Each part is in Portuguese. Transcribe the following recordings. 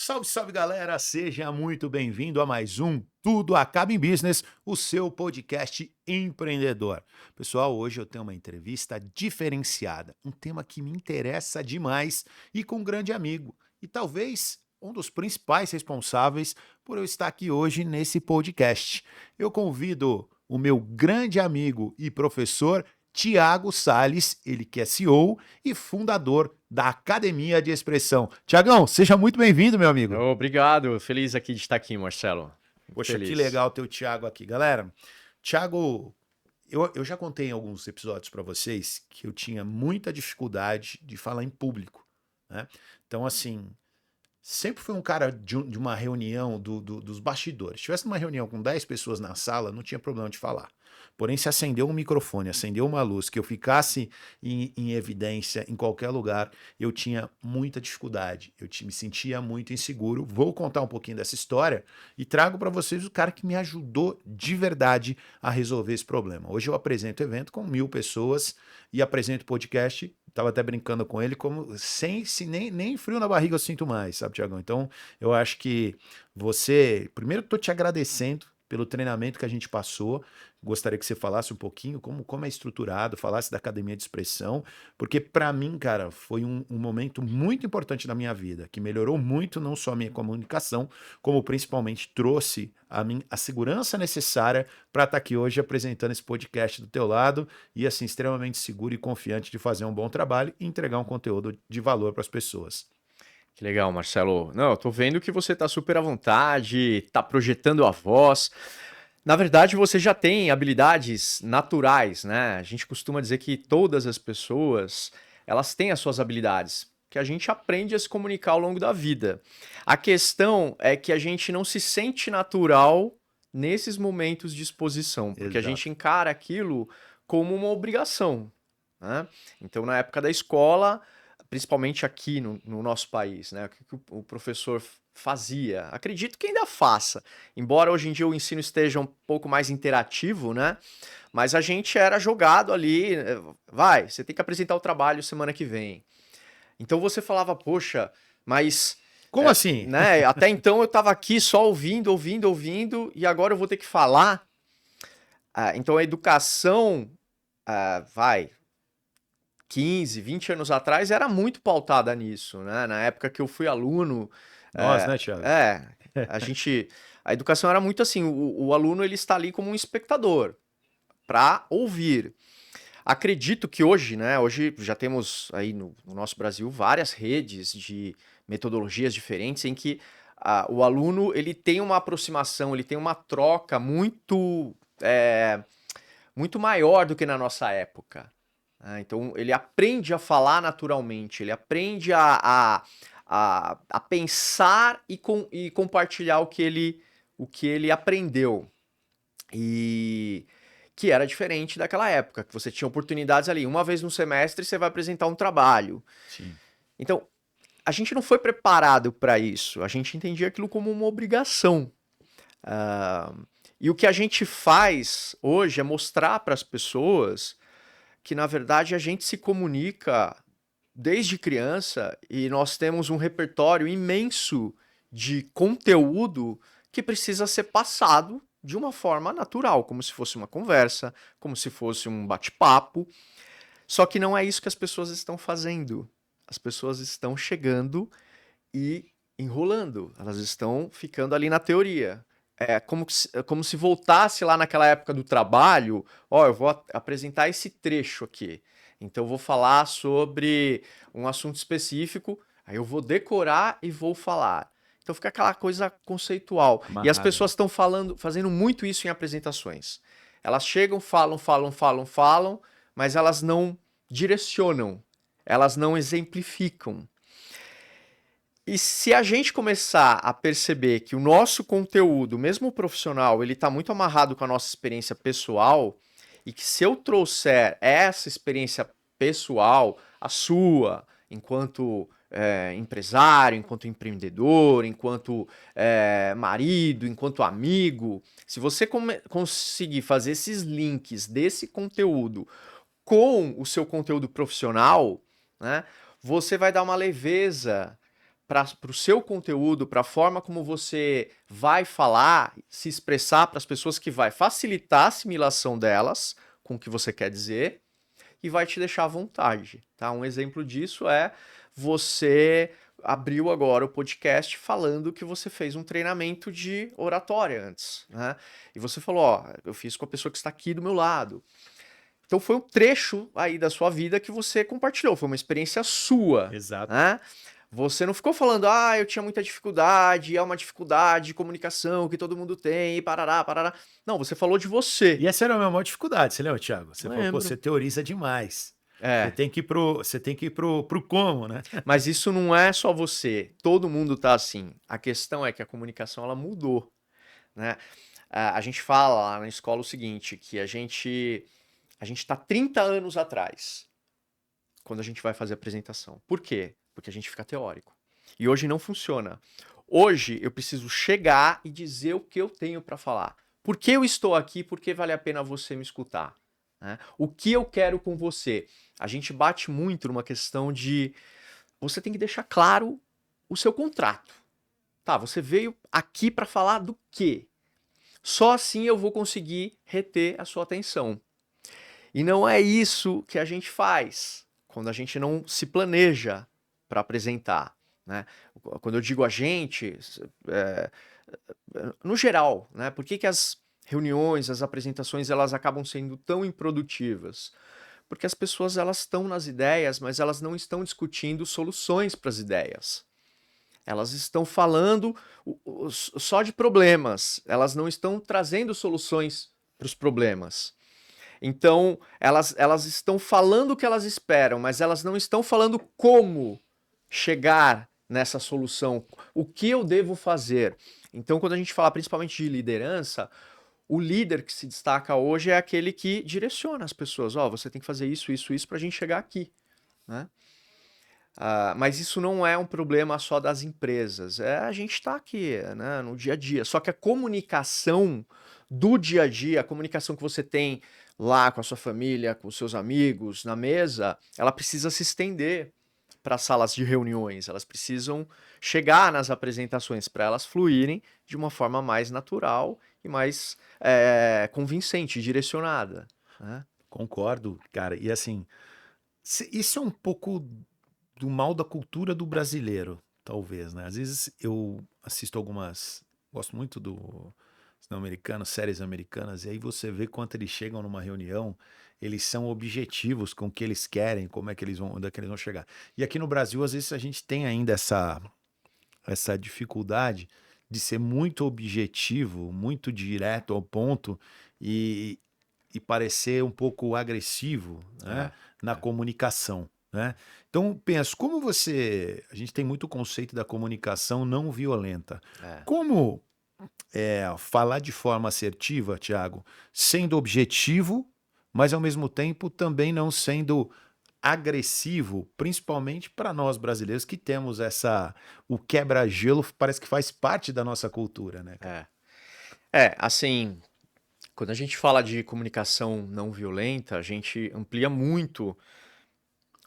Salve, salve galera, seja muito bem-vindo a mais um Tudo Acaba em Business, o seu podcast empreendedor. Pessoal, hoje eu tenho uma entrevista diferenciada, um tema que me interessa demais e com um grande amigo, e talvez um dos principais responsáveis por eu estar aqui hoje nesse podcast. Eu convido o meu grande amigo e professor Tiago Sales, ele que é CEO e fundador da Academia de Expressão. Tiagão, seja muito bem-vindo, meu amigo. Obrigado, feliz aqui de estar aqui, Marcelo. Muito Poxa, que feliz. legal ter o Thiago aqui. Galera, Thiago, eu já contei em alguns episódios para vocês que eu tinha muita dificuldade de falar em público, né? Então, assim, sempre fui um cara de uma reunião dos bastidores. Se tivesse uma reunião com 10 pessoas na sala, não tinha problema de falar. Porém, se acendeu um microfone, acendeu uma luz, que eu ficasse em evidência em qualquer lugar, eu tinha muita dificuldade. Me sentia muito inseguro. Vou contar um pouquinho dessa história e trago para vocês o cara que me ajudou de verdade a resolver esse problema. Hoje eu apresento evento com 1.000 pessoas e apresento podcast. Tava até brincando com ele, como sem se nem frio na barriga eu sinto mais, sabe, Tiagão? Então, eu acho que você. Primeiro, estou te agradecendo pelo treinamento que a gente passou. Gostaria que você falasse um pouquinho como é estruturado, falasse da academia de expressão, porque para mim, cara, foi um momento muito importante da minha vida, que melhorou muito não só a minha comunicação, como principalmente trouxe a mim a segurança necessária para estar aqui hoje apresentando esse podcast do teu lado e assim extremamente seguro e confiante de fazer um bom trabalho e entregar um conteúdo de valor para as pessoas. Que legal, Marcelo. Não, eu tô vendo que você tá super à vontade, tá projetando a voz. Na verdade, você já tem habilidades naturais, né? A gente costuma dizer que todas as pessoas, elas têm as suas habilidades, que a gente aprende a se comunicar ao longo da vida. A questão é que a gente não se sente natural nesses momentos de exposição, porque a gente Exato. encara aquilo como uma obrigação, né? Então, na época da escola, principalmente aqui no nosso país, né? O que o professor fazia? Acredito que ainda faça, embora hoje em dia o ensino esteja um pouco mais interativo, né? Mas a gente era jogado ali, vai, você tem que apresentar o trabalho semana que vem. Então você falava, poxa, mas Como assim? né? Até então eu estava aqui só ouvindo, e agora eu vou ter que falar. Então a educação, vai, 15, 20 anos atrás era muito pautada nisso, né? Na época que eu fui aluno, Nós, é, né, Thiago? é, a gente, a educação era muito assim, o aluno ele está ali como um espectador para ouvir. Acredito que hoje, né? Hoje já temos aí no nosso Brasil várias redes de metodologias diferentes em que o aluno ele tem uma aproximação, ele tem uma troca muito maior do que na nossa época. Então ele aprende a falar naturalmente, ele aprende a pensar e compartilhar o que ele aprendeu. E que era diferente daquela época, que você tinha oportunidades ali. Uma vez no semestre você vai apresentar um trabalho. Sim. Então, a gente não foi preparado para isso. A gente entendia aquilo como uma obrigação. Ah, e o que a gente faz hoje é mostrar para as pessoas que, na verdade, a gente se comunica desde criança e nós temos um repertório imenso de conteúdo que precisa ser passado de uma forma natural, como se fosse uma conversa, como se fosse um bate-papo. Só que não é isso que as pessoas estão fazendo. As pessoas estão chegando e enrolando, elas estão ficando ali na teoria. É como se voltasse lá naquela época do trabalho, ó, eu vou apresentar esse trecho aqui. Então eu vou falar sobre um assunto específico, aí eu vou decorar e vou falar. Então fica aquela coisa conceitual. E as Amarrado, né? pessoas estão fazendo muito isso em apresentações. Elas chegam, falam, mas elas não direcionam, elas não exemplificam. E se a gente começar a perceber que o nosso conteúdo, mesmo o profissional, ele está muito amarrado com a nossa experiência pessoal, e que se eu trouxer essa experiência pessoal, a sua, enquanto empresário, enquanto empreendedor, enquanto marido, enquanto amigo, se você conseguir fazer esses links desse conteúdo com o seu conteúdo profissional, né, você vai dar uma leveza para o seu conteúdo, para a forma como você vai falar, se expressar para as pessoas, que vai facilitar a assimilação delas com o que você quer dizer e vai te deixar à vontade, tá? Um exemplo disso é você abriu agora o podcast falando que você fez um treinamento de oratória antes, né? E você falou, ó, eu fiz com a pessoa que está aqui do meu lado. Então foi um trecho aí da sua vida que você compartilhou, foi uma experiência sua, Exato. né? Você não ficou falando, ah, eu tinha muita dificuldade, é uma dificuldade de comunicação que todo mundo tem, e parará, parará. Não, você falou de você. E essa era a minha maior dificuldade, você lembra, Thiago? Você falou, pô, Lembro. você teoriza demais. Você É, tem que ir pro como, né? mas isso não é só você, todo mundo tá assim. A questão é que a comunicação ela mudou, né? A gente fala lá na escola o seguinte, que a gente tá 30 anos atrás quando a gente vai fazer a apresentação. Por quê? Porque a gente fica teórico. E hoje não funciona. Hoje eu preciso chegar e dizer o que eu tenho para falar. Por que eu estou aqui? Por que vale a pena você me escutar? Né? O que eu quero com você? A gente bate muito numa questão de você tem que deixar claro o seu contrato. Tá, você veio aqui para falar do quê? Só assim eu vou conseguir reter a sua atenção. E não é isso que a gente faz quando a gente não se planeja para apresentar, né? Quando eu digo a gente, é, no geral, né? Por que as reuniões, as apresentações, elas acabam sendo tão improdutivas? Porque as pessoas elas estão nas ideias, mas elas não estão discutindo soluções para as ideias. Elas estão falando só de problemas, elas não estão trazendo soluções para os problemas. Então, elas estão falando o que elas esperam, mas elas não estão falando como chegar nessa solução, o que eu devo fazer. Então, quando a gente fala principalmente de liderança, o líder que se destaca hoje é aquele que direciona as pessoas. Ó, você tem que fazer isso, isso, isso para a gente chegar aqui, né? Mas isso não é um problema só das empresas. A gente está aqui, né, no dia a dia. Só que a comunicação do dia a dia, a comunicação que você tem lá com a sua família, com os seus amigos, na mesa, ela precisa se estender para as salas de reuniões. Elas precisam chegar nas apresentações para elas fluírem de uma forma mais natural e mais convincente, direcionada, né? Concordo, cara. E assim, isso é um pouco do mal da cultura do brasileiro, talvez, né? Às vezes eu assisto algumas. Gosto muito do cinema americano, séries americanas, e aí você vê quanto eles chegam numa reunião, eles são objetivos com o que eles querem, como é que eles vão, onde é que eles vão chegar. E aqui no Brasil, às vezes, a gente tem ainda essa dificuldade de ser muito objetivo, muito direto ao ponto e, e parecer um pouco agressivo, né, na comunicação, né? Então, penso, como você... A gente tem muito conceito da comunicação não violenta. Como falar de forma assertiva, Thiago, sendo objetivo, mas ao mesmo tempo também não sendo agressivo, principalmente para nós brasileiros que temos o quebra-gelo parece que faz parte da nossa cultura, né, cara? Assim, quando a gente fala de comunicação não violenta, a gente amplia muito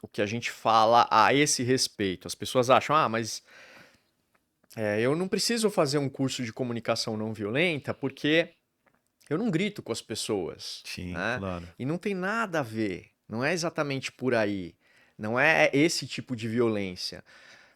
o que a gente fala a esse respeito. As pessoas acham, mas eu não preciso fazer um curso de comunicação não violenta porque eu não grito com as pessoas, Sim, né? claro. E não tem nada a ver, não é exatamente por aí, não é esse tipo de violência.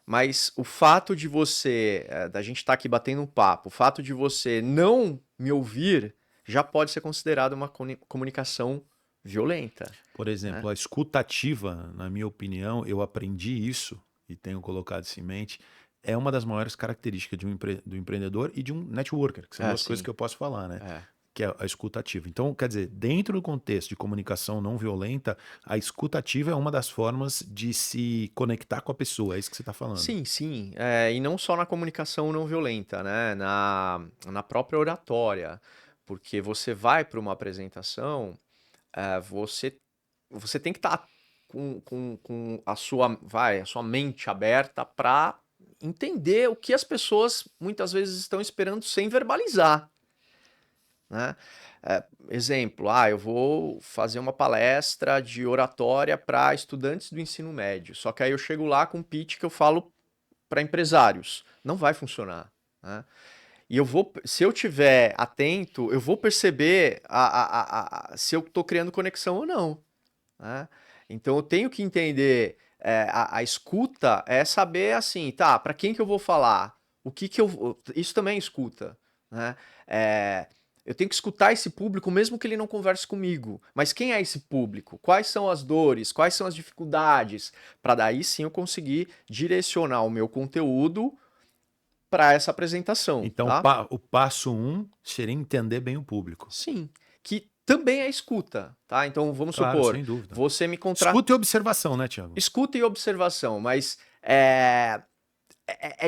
Mas o fato de você, da gente estar aqui batendo um papo, o fato de você não me ouvir, já pode ser considerado uma comunicação violenta, Por né? exemplo, a escutativa, na minha opinião, eu aprendi isso e tenho colocado isso em mente, é uma das maiores características do empreendedor e de um networker, que são duas coisas Sim. que eu posso falar, né? É. Que é a escutativa. Então, quer dizer, dentro do contexto de comunicação não violenta, a escutativa é uma das formas de se conectar com a pessoa, é isso que você está falando. Sim, sim. E não só na comunicação não violenta, né? Na própria oratória. Porque você vai para uma apresentação, você tem que estar com a sua mente aberta para entender o que as pessoas muitas vezes estão esperando sem verbalizar, né? Exemplo, eu vou fazer uma palestra de oratória para estudantes do ensino médio. Só que aí eu chego lá com um pitch que eu falo para empresários. Não vai funcionar, né? E se eu tiver atento, eu vou perceber se eu estou criando conexão ou não, né? Então eu tenho que entender, a escuta é saber assim, tá, para quem que eu vou falar? O que que isso também é escuta, né? É, eu tenho que escutar esse público mesmo que ele não converse comigo. Mas quem é esse público? Quais são as dores? Quais são as dificuldades? Para daí sim eu conseguir direcionar o meu conteúdo para essa apresentação, Então, tá? o passo um seria entender bem o público. Sim, que também é escuta, tá? Então vamos Claro, supor, sem dúvida. você me contrata. Escuta e observação, né, Tiago? Escuta e observação, mas é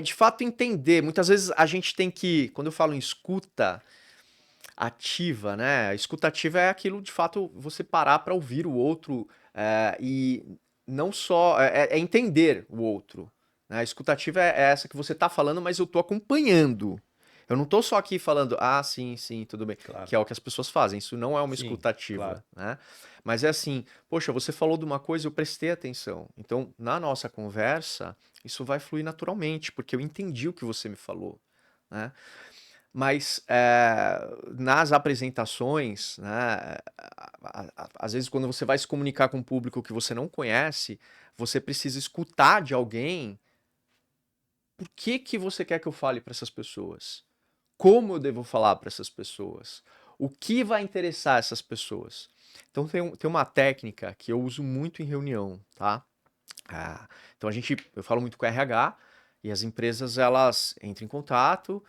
de fato entender. Muitas vezes a gente tem que, quando eu falo em escuta ativa, né? Escuta ativa é aquilo de fato você parar para ouvir o outro, e não só é entender o outro, né? A escuta ativa é essa que você tá falando, mas eu tô acompanhando. Eu não tô só aqui falando, ah, sim, sim, tudo bem, Claro. que é o que as pessoas fazem. Isso não é uma Sim, escuta ativa, claro. né? Mas é assim, poxa, você falou de uma coisa, eu prestei atenção. Então, na nossa conversa, isso vai fluir naturalmente, porque eu entendi o que você me falou, né? Mas nas apresentações, né, às vezes quando você vai se comunicar com um público que você não conhece, você precisa escutar de alguém por que que você quer que eu fale para essas pessoas? Como eu devo falar para essas pessoas? O que vai interessar essas pessoas? Então tem uma técnica que eu uso muito em reunião, tá? Então eu falo muito com o RH e as empresas elas entram em contato,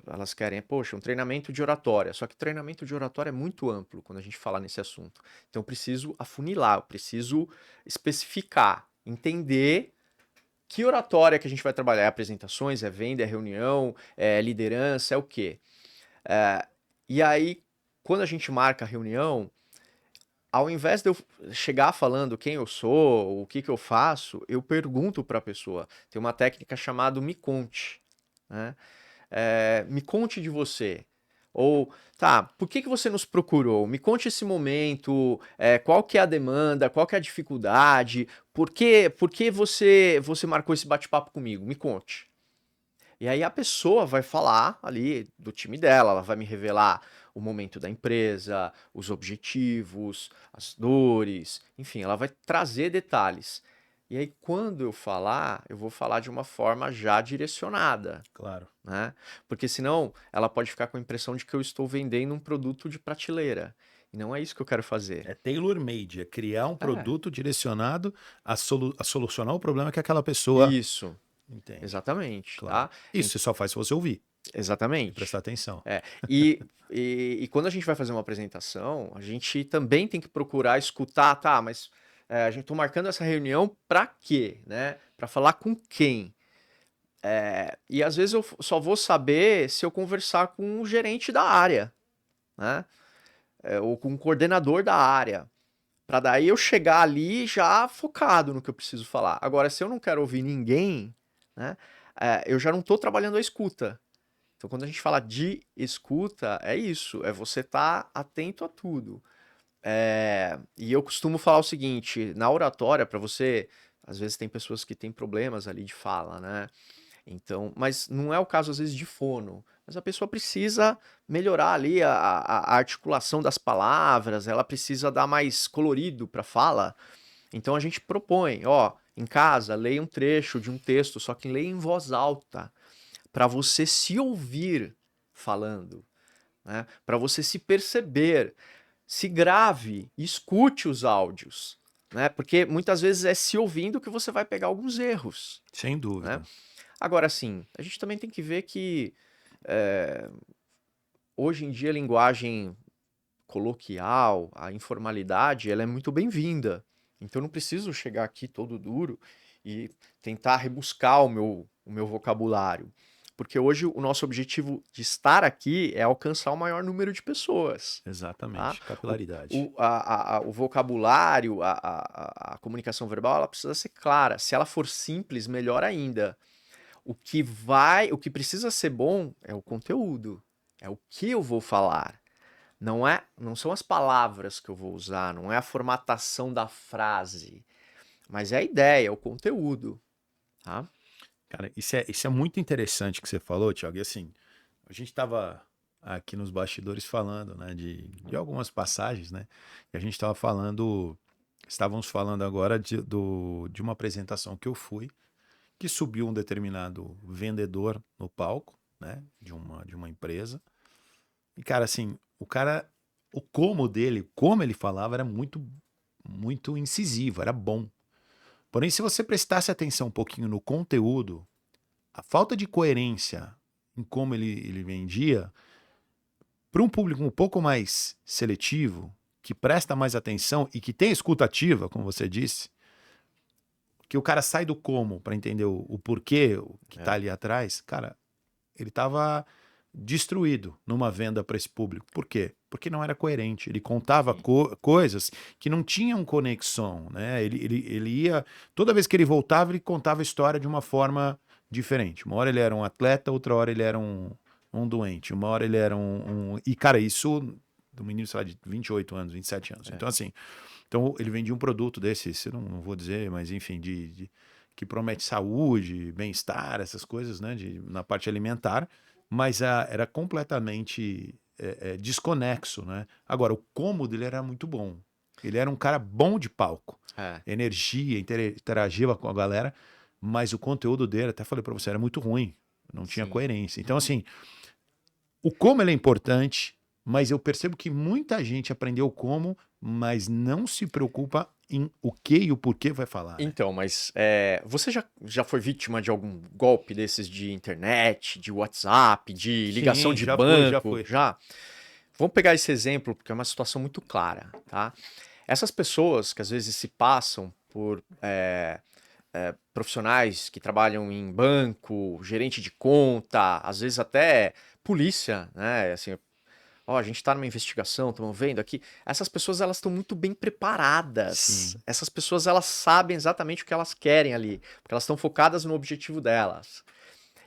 elas querem, poxa, um treinamento de oratória. Só que treinamento de oratória é muito amplo quando a gente fala nesse assunto. Então eu preciso afunilar, eu preciso especificar, entender que oratória que a gente vai trabalhar. É apresentações, é venda, é reunião, é liderança, é o quê? E aí, quando a gente marca a reunião, ao invés de eu chegar falando quem eu sou, o que que eu faço, eu pergunto para a pessoa. Tem uma técnica chamada me conte, né? Me conte de você. Ou, tá, por que que você nos procurou? Me conte esse momento, qual que é a demanda, qual que é a dificuldade, por que você marcou esse bate-papo comigo? Me conte. E aí a pessoa vai falar ali do time dela, ela vai me revelar o momento da empresa, os objetivos, as dores, enfim, ela vai trazer detalhes. E aí quando eu falar, eu vou falar de uma forma já direcionada, Claro. né? Porque senão ela pode ficar com a impressão de que eu estou vendendo um produto de prateleira. E não é isso que eu quero fazer. É tailor-made, é criar um É, produto direcionado a solucionar o problema que aquela pessoa isso, entende. exatamente, Claro. tá? Isso você só faz se você ouvir e Exatamente. prestar atenção. É, e quando a gente vai fazer uma apresentação, a gente também tem que procurar escutar, tá, mas a gente tá marcando essa reunião para quê, né? Para falar com quem? E às vezes eu só vou saber se eu conversar com o gerente da área, né? Ou com o coordenador da área. Para daí eu chegar ali já focado no que eu preciso falar. Agora, se eu não quero ouvir ninguém, né? Eu já não estou trabalhando a escuta. Então, quando a gente fala de escuta, é isso, é você estar atento a tudo. E eu costumo falar o seguinte, na oratória, para você, às vezes tem pessoas que têm problemas ali de fala, né? Então, mas não é o caso às vezes de fono, mas a pessoa precisa melhorar ali a articulação das palavras, ela precisa dar mais colorido para a fala. Então a gente propõe, ó, em casa, leia um trecho de um texto, só que leia em voz alta para você se ouvir falando, né? Para você se perceber, se grave, escute os áudios, né? Porque muitas vezes é se ouvindo que você vai pegar alguns erros, Sem né? dúvida. Agora sim, a gente também tem que ver que é, hoje em dia a linguagem coloquial, a informalidade, ela é muito bem-vinda. Então eu não preciso chegar aqui todo duro e tentar rebuscar o meu vocabulário. Porque hoje o nosso objetivo de estar aqui é alcançar o maior número de pessoas. Tá? Exatamente. Capilaridade. O vocabulário, a comunicação verbal, ela precisa ser clara. Se ela for simples, melhor ainda. O que precisa ser bom é o conteúdo. É o que eu vou falar. Não são as palavras que eu vou usar, não é a formatação da frase, mas é a ideia, é o conteúdo, tá? Cara, isso é muito interessante que você falou, Thiago. E assim, a gente estava aqui nos bastidores falando, né, de algumas passagens, né? E a gente estávamos falando agora de uma apresentação que eu fui, que subiu um determinado vendedor no palco, né, de uma empresa. E, cara, assim, o como dele, como ele falava, era muito, muito incisivo, era bom. Porém, se você prestasse atenção um pouquinho no conteúdo, a falta de coerência em como ele vendia, para um público um pouco mais seletivo, que presta mais atenção e que tem escuta ativa, como você disse, que o cara sai do como para entender o porquê, o que está ali atrás, cara, ele estava destruído numa venda para esse público. Por quê? Porque não era coerente. Ele contava coisas que não tinham conexão, né? Ele ia... Toda vez que ele voltava, ele contava a história de uma forma diferente. Uma hora ele era um atleta, outra hora ele era um doente. Uma hora ele era E, cara, isso do menino, sei lá, de 28 anos, 27 anos. Então, assim... Então, ele vendia um produto desse, eu não vou dizer, mas enfim, que promete saúde, bem-estar, essas coisas, né, na parte alimentar, mas era completamente desconexo, né? Agora, o como dele era muito bom. Ele era um cara bom de palco, energia, interagia com a galera, mas o conteúdo dele, até falei para você, era muito ruim, não tinha coerência. Então, assim, o como ele é importante, mas eu percebo que muita gente aprendeu como, mas não se preocupa em o que e o porquê vai falar. Né? Então, mas você já foi vítima de algum golpe desses de internet, de WhatsApp, de ligação de banco? Já foi. Já? Vamos pegar esse exemplo, porque é uma situação muito clara, tá? Essas pessoas que às vezes se passam por profissionais que trabalham em banco, gerente de conta, às vezes até polícia, né? Assim, ó, a gente está numa investigação, estamos vendo aqui. Essas pessoas, elas estão muito bem preparadas. Sim. Essas pessoas, elas sabem exatamente o que elas querem ali, porque elas estão focadas no objetivo delas.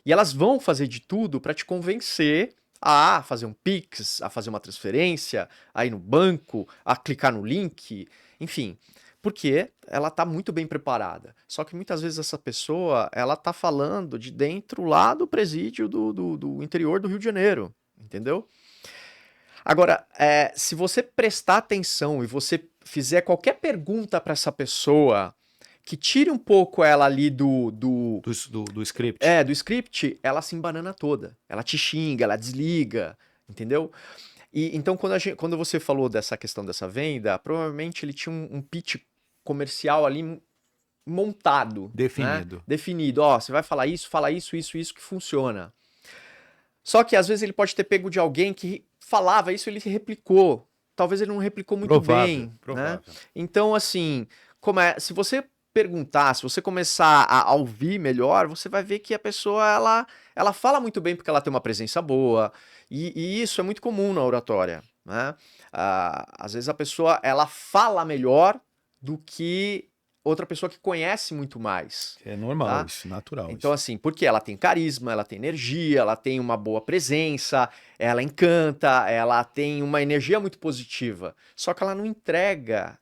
E elas vão fazer de tudo para te convencer a fazer um Pix, a fazer uma transferência, a ir no banco, a clicar no link, enfim. Porque ela está muito bem preparada. Só que muitas vezes essa pessoa, ela está falando de dentro lá do presídio do interior do Rio de Janeiro, entendeu? Agora, se você prestar atenção e você fizer qualquer pergunta para essa pessoa que tire um pouco ela ali do script. Do script, ela se embanana toda. Ela te xinga, ela desliga, entendeu? E então, quando você falou dessa questão dessa venda, provavelmente ele tinha um pitch comercial ali montado. Definido. Né? Definido. Ó, você vai falar isso, isso que funciona. Só que às vezes ele pode ter pego de alguém que falava isso, ele replicou. Talvez ele não replicou muito bem. Provável. Né? Então, assim, se você perguntar, se você começar a ouvir melhor, você vai ver que a pessoa, ela fala muito bem porque ela tem uma presença boa. E isso é muito comum na oratória. Né? Às vezes a pessoa, ela fala melhor do que outra pessoa que conhece muito mais. É normal, tá? Isso, natural. Então, assim, porque ela tem carisma, ela tem energia, ela tem uma boa presença, ela encanta, ela tem uma energia muito positiva. Só que ela não entrega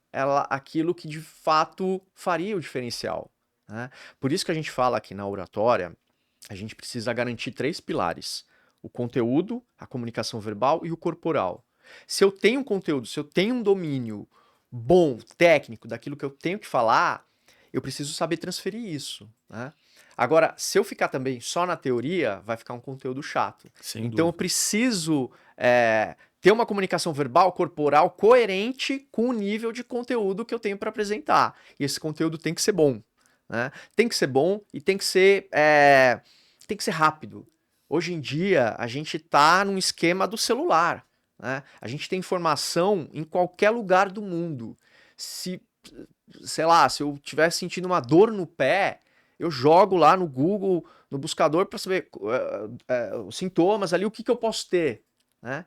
aquilo que de fato faria o diferencial. Né? Por isso que a gente fala aqui na oratória, a gente precisa garantir 3 pilares: o conteúdo, a comunicação verbal e o corporal. Se eu tenho um conteúdo, se eu tenho um domínio bom, técnico, daquilo que eu tenho que falar, eu preciso saber transferir isso. Né? Agora, se eu ficar também só na teoria, vai ficar um conteúdo chato. Então, eu preciso ter uma comunicação verbal, corporal, coerente com o nível de conteúdo que eu tenho para apresentar. E esse conteúdo tem que ser bom. Né? Tem que ser bom e tem que ser rápido. Hoje em dia, a gente está num esquema do celular. Né? A gente tem informação em qualquer lugar do mundo. Sei lá, se eu estiver sentindo uma dor no pé, eu jogo lá no Google, no buscador, para saber os sintomas ali, o que eu posso ter. Né?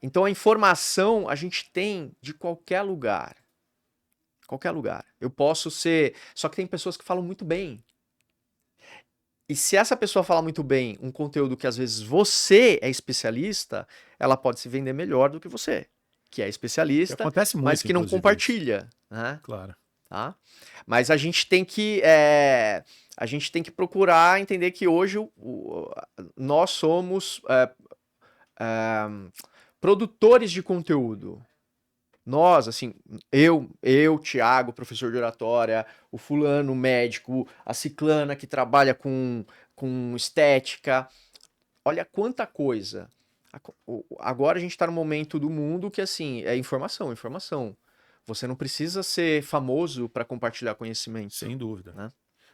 Então a informação a gente tem de qualquer lugar. Qualquer lugar. Eu posso ser... Só que tem pessoas que falam muito bem. E se essa pessoa fala muito bem um conteúdo que às vezes você é especialista, ela pode se vender melhor do que você, que é especialista, que acontece muito, mas que não compartilha. Né? Claro. tá? Mas a gente tem que procurar entender que hoje nós somos é, produtores de conteúdo. Nós, assim, Thiago, professor de oratória, o fulano, médico, a ciclana que trabalha com estética. Olha quanta coisa. Agora a gente está no momento do mundo que, assim, é informação, informação. Você não precisa ser famoso para compartilhar conhecimento, Sem dúvida. né?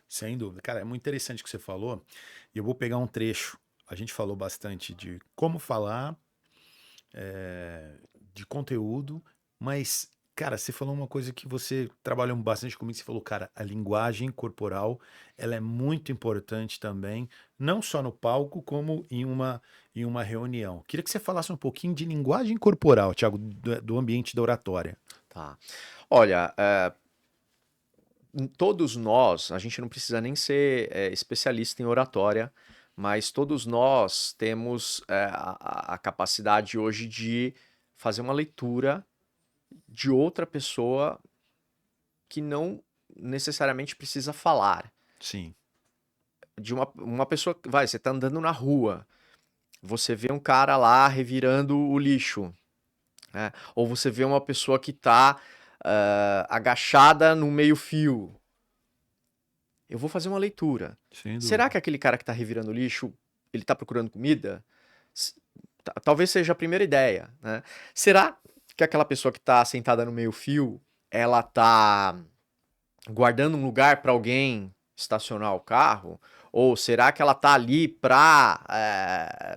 Sem dúvida. Cara, é muito interessante o que você falou. E eu vou pegar um trecho. A gente falou bastante de como falar, de conteúdo, mas, cara, você falou uma coisa que você trabalhou bastante comigo. Você falou, cara, a linguagem corporal, ela é muito importante também, não só no palco, como em uma reunião. Queria que você falasse um pouquinho de linguagem corporal, Thiago, do ambiente da oratória. Tá. Olha, todos nós, a gente não precisa nem ser especialista em oratória, mas todos nós temos a capacidade hoje de fazer uma leitura de outra pessoa que não necessariamente precisa falar. Sim. De uma pessoa, vai, você tá andando na rua, você vê um cara lá revirando o lixo, né? Ou você vê uma pessoa que tá agachada no meio-fio. Eu vou fazer uma leitura. Sem Será dúvida. que aquele cara que tá revirando o lixo, ele tá procurando comida? S- Talvez seja a primeira ideia, né? Será que aquela pessoa que tá sentada no meio-fio, ela tá guardando um lugar para alguém estacionar o carro? Ou será que ela tá ali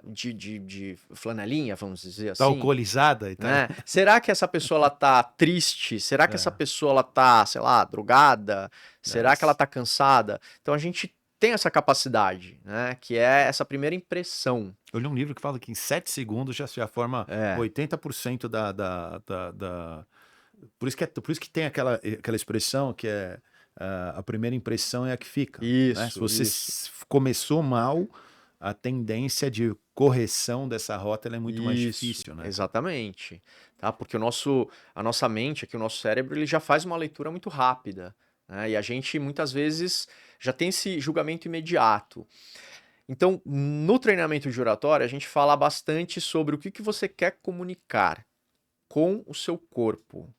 de flanelinha, vamos dizer Tá assim? alcoolizada e tá. Né? Será que essa pessoa ela tá triste? Será que essa É, pessoa ela tá, sei lá, drogada? é, Será que ela tá cansada? Então a gente tem essa capacidade, né? Que é essa primeira impressão. eu li um livro que fala que em 7 segundos já forma É, 80% por isso que tem aquela expressão que é a primeira impressão é a que fica, né? Se isso, você isso. começou mal, a tendência de correção dessa rota ela é muito mais Isso, difícil, né, cara? exatamente, tá? Porque a nossa mente, aqui o nosso cérebro, ele já faz uma leitura muito rápida, né? E a gente muitas vezes já tem esse julgamento imediato. Então, no treinamento de oratória, a gente fala bastante sobre o que você quer comunicar com o seu corpo,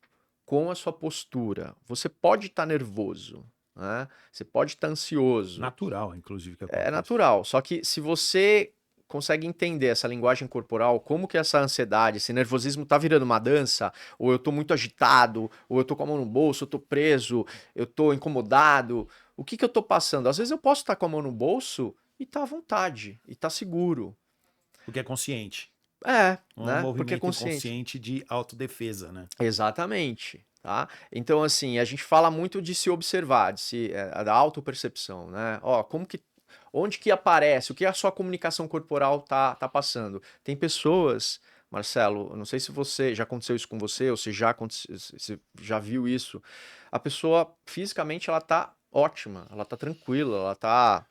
com a sua postura. Você pode estar nervoso, né? Você pode estar ansioso, Natural, inclusive, que é aconteça. natural. Só que se você consegue entender essa linguagem corporal, como que essa ansiedade, esse nervosismo tá virando uma dança, ou eu tô muito agitado, ou eu tô com a mão no bolso, eu tô preso, eu tô incomodado, o que que eu tô passando? Às vezes eu posso estar com a mão no bolso e tá à vontade, e tá seguro. Porque é consciente. É, Não é um né? Porque é movimento consciente. inconsciente de autodefesa, né? Exatamente, tá? Então, assim, a gente fala muito de se observar, da autopercepção, né? Ó, onde que aparece, o que a sua comunicação corporal tá passando? Tem pessoas, Marcelo, eu não sei se você já aconteceu isso com você, ou se já viu isso. A pessoa fisicamente ela tá ótima, ela tá tranquila, ela tá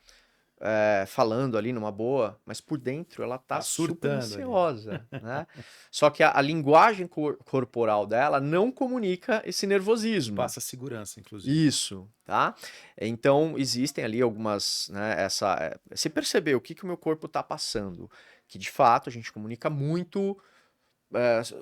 falando ali numa boa, mas por dentro ela tá Tá super surtando ali. ansiosa, né? Só que a linguagem corporal dela não comunica esse nervosismo. Passa segurança, inclusive. Isso, tá? Então existem ali algumas, né, se perceber o que que o meu corpo tá passando, que de fato a gente comunica muito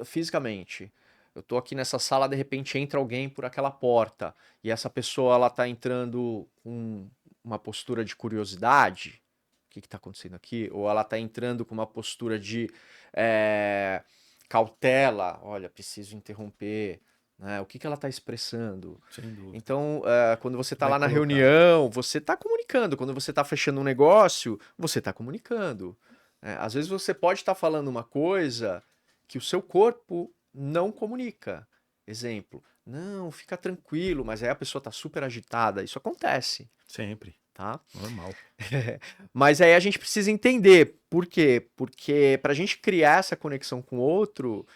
fisicamente. Eu tô aqui nessa sala, de repente entra alguém por aquela porta e essa pessoa ela tá entrando com uma postura de curiosidade, o que que tá acontecendo aqui? Ou ela tá entrando com uma postura de eh, cautela, olha, preciso interromper, né? O que que ela tá expressando? Sem dúvida. Então, quando você tá Vai lá na colocar. reunião, você tá comunicando. Quando você tá fechando um negócio, você tá comunicando. Às vezes você pode estar falando uma coisa que o seu corpo não comunica. Exemplo, não, fica tranquilo, mas aí a pessoa tá super agitada. Isso acontece, Sempre. tá? Normal. Mas aí a gente precisa entender por quê? Porque para a gente criar essa conexão com o outro,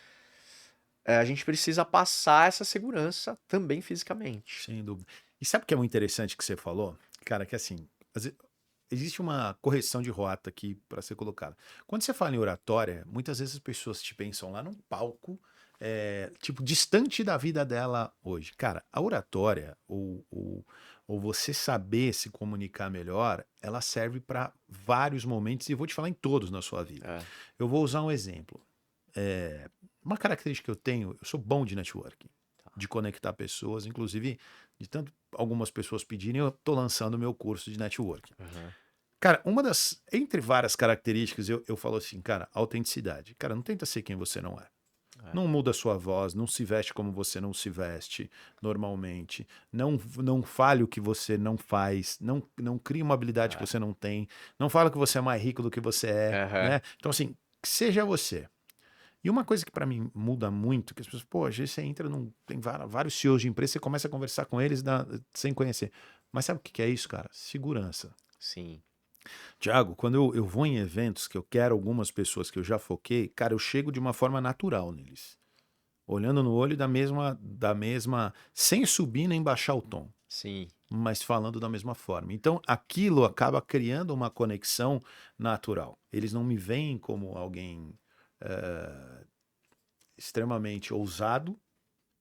a gente precisa passar essa segurança também fisicamente. Sem dúvida. E sabe o que é muito interessante que você falou? Cara, que assim, existe uma correção de rota aqui para ser colocada. Quando você fala em oratória, muitas vezes as pessoas te pensam lá num palco, tipo, distante da vida dela hoje. Cara, a oratória, ou você saber se comunicar melhor, ela serve para vários momentos, e eu vou te falar em todos na sua vida. É. Eu vou usar um exemplo. Uma característica que eu tenho, eu sou bom de networking, de conectar pessoas, inclusive, de tanto algumas pessoas pedirem, eu tô lançando o meu curso de networking. Uhum. Cara, entre várias características, eu falo assim, cara, autenticidade. Cara, não tenta ser quem você não é. Não muda a sua voz, não se veste como você não se veste normalmente. Não fale o que você não faz. Não crie uma habilidade que você não tem. Não fala que você é mais rico do que você é, Uhum. né? Então, assim, seja você. E uma coisa que para mim muda muito, que as pessoas, pô, às vezes você entra tem vários CEOs de empresa, você começa a conversar com eles sem conhecer. Mas sabe o que é isso, cara? Segurança. Sim. Tiago, quando eu vou em eventos que eu quero algumas pessoas que eu já foquei, cara, eu chego de uma forma natural neles. Olhando no olho sem subir nem baixar o tom, Sim. mas falando da mesma forma. Então, aquilo acaba criando uma conexão natural. Eles não me veem como alguém extremamente ousado,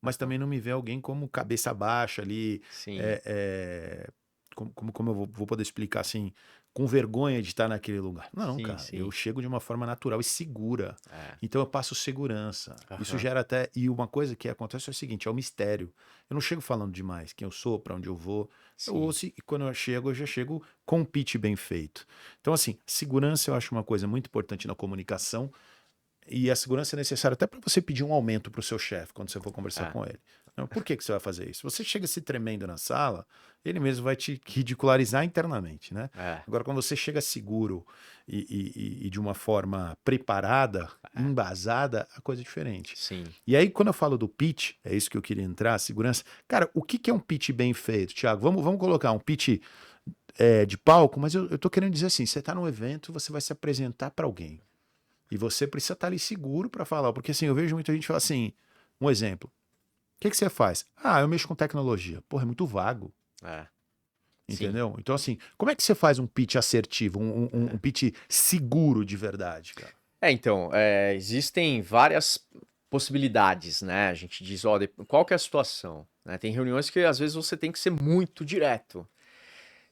mas Uhum. também não me vê alguém como cabeça baixa ali, Sim. é, é, como eu vou poder explicar assim, com vergonha de estar naquele lugar. Não, Sim, cara, eu sim. chego de uma forma natural e segura. É. Então eu passo segurança. Isso Aham. gera até. E uma coisa que acontece é o seguinte: é o mistério. Eu não chego falando demais quem eu sou, para onde eu vou. Eu Sim. ouço e quando eu já chego com um pitch bem feito. Então, assim, segurança eu acho uma coisa muito importante na comunicação. E a segurança é necessária até para você pedir um aumento para o seu chefe quando você for conversar É. com ele. Não, por que você vai fazer isso? Você chega se tremendo na sala, ele mesmo vai te ridicularizar internamente, né? É. Agora, quando você chega seguro e de uma forma preparada, É. embasada, a coisa é diferente. Sim. E aí, quando eu falo do pitch, é isso que eu queria entrar, segurança. Cara, o que é um pitch bem feito, Thiago? Vamos colocar um pitch de palco, mas eu tô querendo dizer assim: você está num evento, você vai se apresentar para alguém. E você precisa estar ali seguro para falar. Porque assim, eu vejo muita gente falar assim, um exemplo. O que você faz? Ah, eu mexo com tecnologia. Porra, é muito vago. É. Sim. Entendeu? Então, assim, como é que você faz um pitch assertivo, um pitch seguro de verdade, cara? Então, existem várias possibilidades, né? A gente diz, ó, qual que é a situação? Né? Tem reuniões que às vezes você tem que ser muito direto.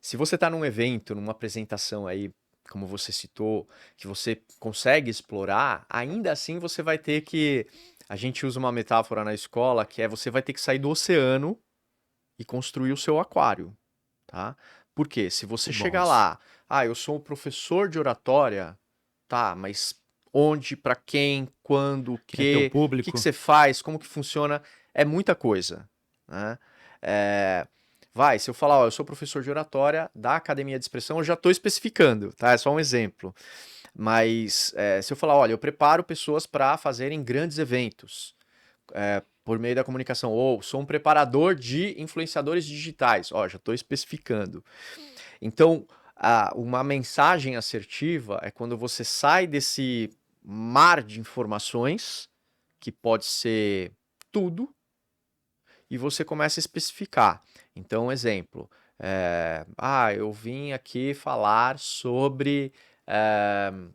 Se você está num evento, numa apresentação aí, como você citou, que você consegue explorar, ainda assim você vai ter que. A gente usa uma metáfora na escola que é você vai ter que sair do oceano e construir o seu aquário, tá? Por quê? Se você Muito bom chegar isso. lá, eu sou um professor de oratória, tá, mas onde, para quem, quando, Quem é teu o que público? você faz, como que funciona, é muita coisa, né? É, se eu falar, ó, eu sou professor de oratória da Academia de Expressão, eu já estou especificando, tá? É só um exemplo. Mas se eu falar, olha, eu preparo pessoas para fazerem grandes eventos, por meio da comunicação, ou sou um preparador de influenciadores digitais, ó, já estou especificando. Então, uma mensagem assertiva é quando você sai desse mar de informações, que pode ser tudo, e você começa a especificar. Então, exemplo, eu vim aqui falar sobre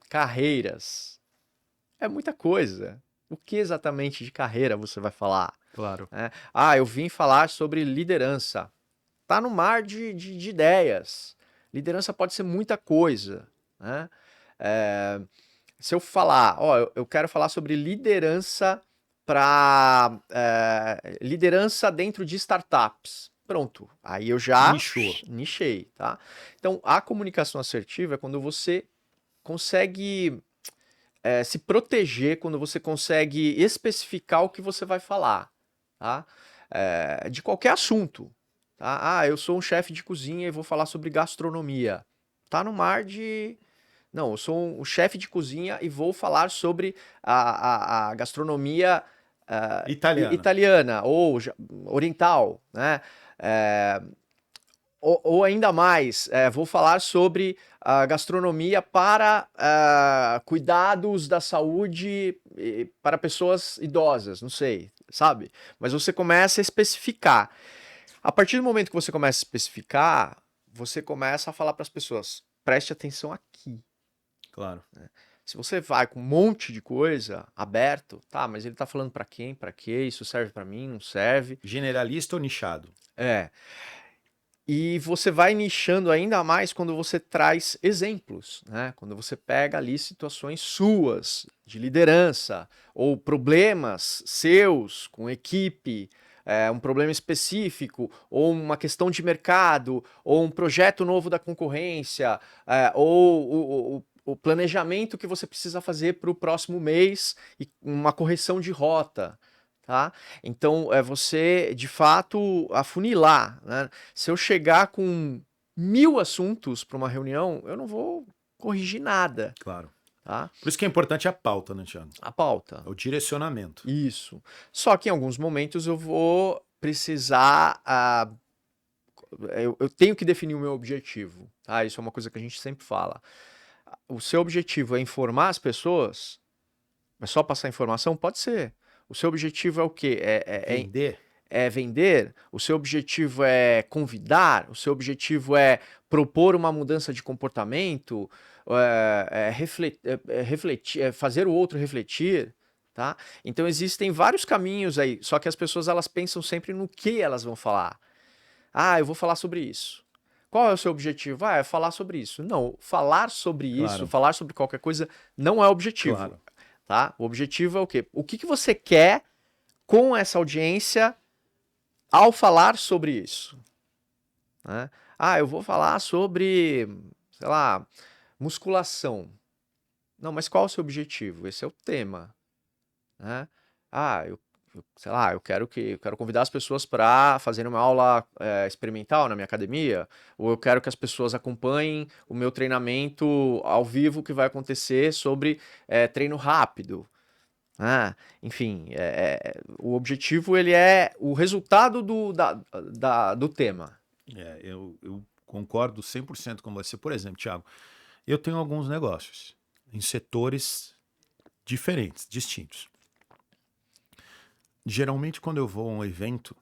carreiras. É muita coisa. O que exatamente de carreira você vai falar? Claro. Né? Eu vim falar sobre liderança. Tá no mar de ideias. Liderança pode ser muita coisa. Né? É, se eu falar, ó, eu quero falar sobre liderança para liderança dentro de startups. Pronto, aí eu já Nichou. nichei, tá? Então, a comunicação assertiva é quando você consegue se proteger, quando você consegue especificar o que você vai falar, tá? De qualquer assunto, tá? Eu sou um chefe de cozinha e vou falar sobre gastronomia. Tá no mar de... Não, eu sou um chefe de cozinha e vou falar sobre a gastronomia Italiana. italiana ou oriental, né? É, ou ainda mais, vou falar sobre a gastronomia para cuidados da saúde para pessoas idosas, não sei, sabe? Mas você começa a especificar. A partir do momento que você começa a especificar, você começa a falar para as pessoas: preste atenção aqui. Claro. Se você vai com um monte de coisa aberto, tá, mas ele tá falando para quem, para quê, isso serve para mim, não serve. Generalista ou nichado? É. E você vai nichando ainda mais quando você traz exemplos, né? Quando você pega ali situações suas de liderança ou problemas seus com equipe, um problema específico, ou uma questão de mercado, ou um projeto novo da concorrência, ou o planejamento que você precisa fazer para o próximo mês e uma correção de rota. Tá? Então, é você, de fato, afunilar, né? Se eu chegar com 1000 assuntos para uma reunião, eu não vou corrigir nada, Claro. tá? Por isso que é importante a pauta, né, Thiago? A pauta. O direcionamento. Isso. Só que em alguns momentos eu vou precisar. Eu tenho que definir o meu objetivo, tá? Isso é uma coisa que a gente sempre fala. O seu objetivo é informar as pessoas? É só passar informação? Pode ser. O seu objetivo é o quê? Vender? É vender, o seu objetivo é convidar, o seu objetivo é propor uma mudança de comportamento, refletir, fazer o outro refletir, tá? Então existem vários caminhos aí, só que as pessoas elas pensam sempre no que elas vão falar. Ah, eu vou falar sobre isso. Qual é o seu objetivo? Ah, é falar sobre isso. Não, falar sobre isso, Claro. falar sobre qualquer coisa não é objetivo, Claro. tá? O objetivo é o quê? O que você quer com essa audiência ao falar sobre isso, né? Ah, eu vou falar sobre, sei lá, musculação. Não, mas qual é o seu objetivo? Esse é o tema, né? Ah, sei lá, eu quero convidar as pessoas para fazerem uma aula experimental na minha academia, ou eu quero que as pessoas acompanhem o meu treinamento ao vivo que vai acontecer sobre treino rápido. Enfim, o objetivo ele é o resultado do tema. Eu concordo 100% com você. Por exemplo, Thiago, eu tenho alguns negócios em setores diferentes, distintos. Geralmente, quando eu vou a um evento,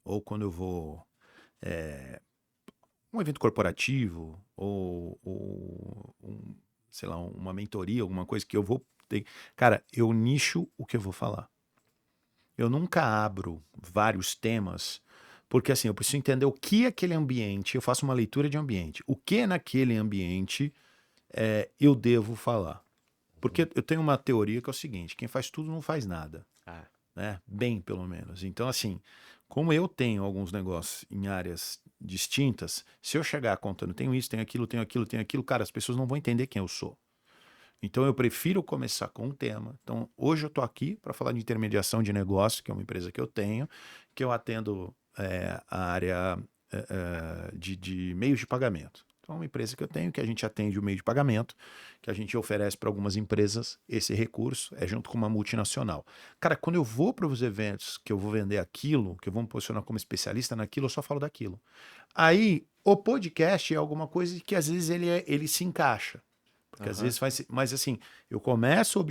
ou quando eu vou um evento corporativo, ou sei lá, uma mentoria, alguma coisa que eu vou ter. Cara, eu nicho o que eu vou falar. Eu nunca abro vários temas, porque assim, eu preciso entender o que aquele ambiente, eu faço uma leitura de ambiente, o que naquele ambiente eu devo falar. Porque eu tenho uma teoria que é o seguinte, quem faz tudo não faz nada. Né? Bem, pelo menos. Então, assim, como eu tenho alguns negócios em áreas distintas, se eu chegar contando, tenho isso, tenho aquilo, tenho aquilo, tenho aquilo, cara, as pessoas não vão entender quem eu sou. Então, eu prefiro começar com um tema. Então, hoje eu estou aqui para falar de intermediação de negócio, que é uma empresa que eu tenho, que eu atendo a área de meios de pagamento. Então, é uma empresa que eu tenho, que a gente atende o meio de pagamento, que a gente oferece para algumas empresas esse recurso, junto com uma multinacional. Cara, quando eu vou para os eventos que eu vou vender aquilo, que eu vou me posicionar como especialista naquilo, eu só falo daquilo. Aí, o podcast é alguma coisa que às vezes ele se encaixa. Porque às vezes faz. Mas assim, eu começo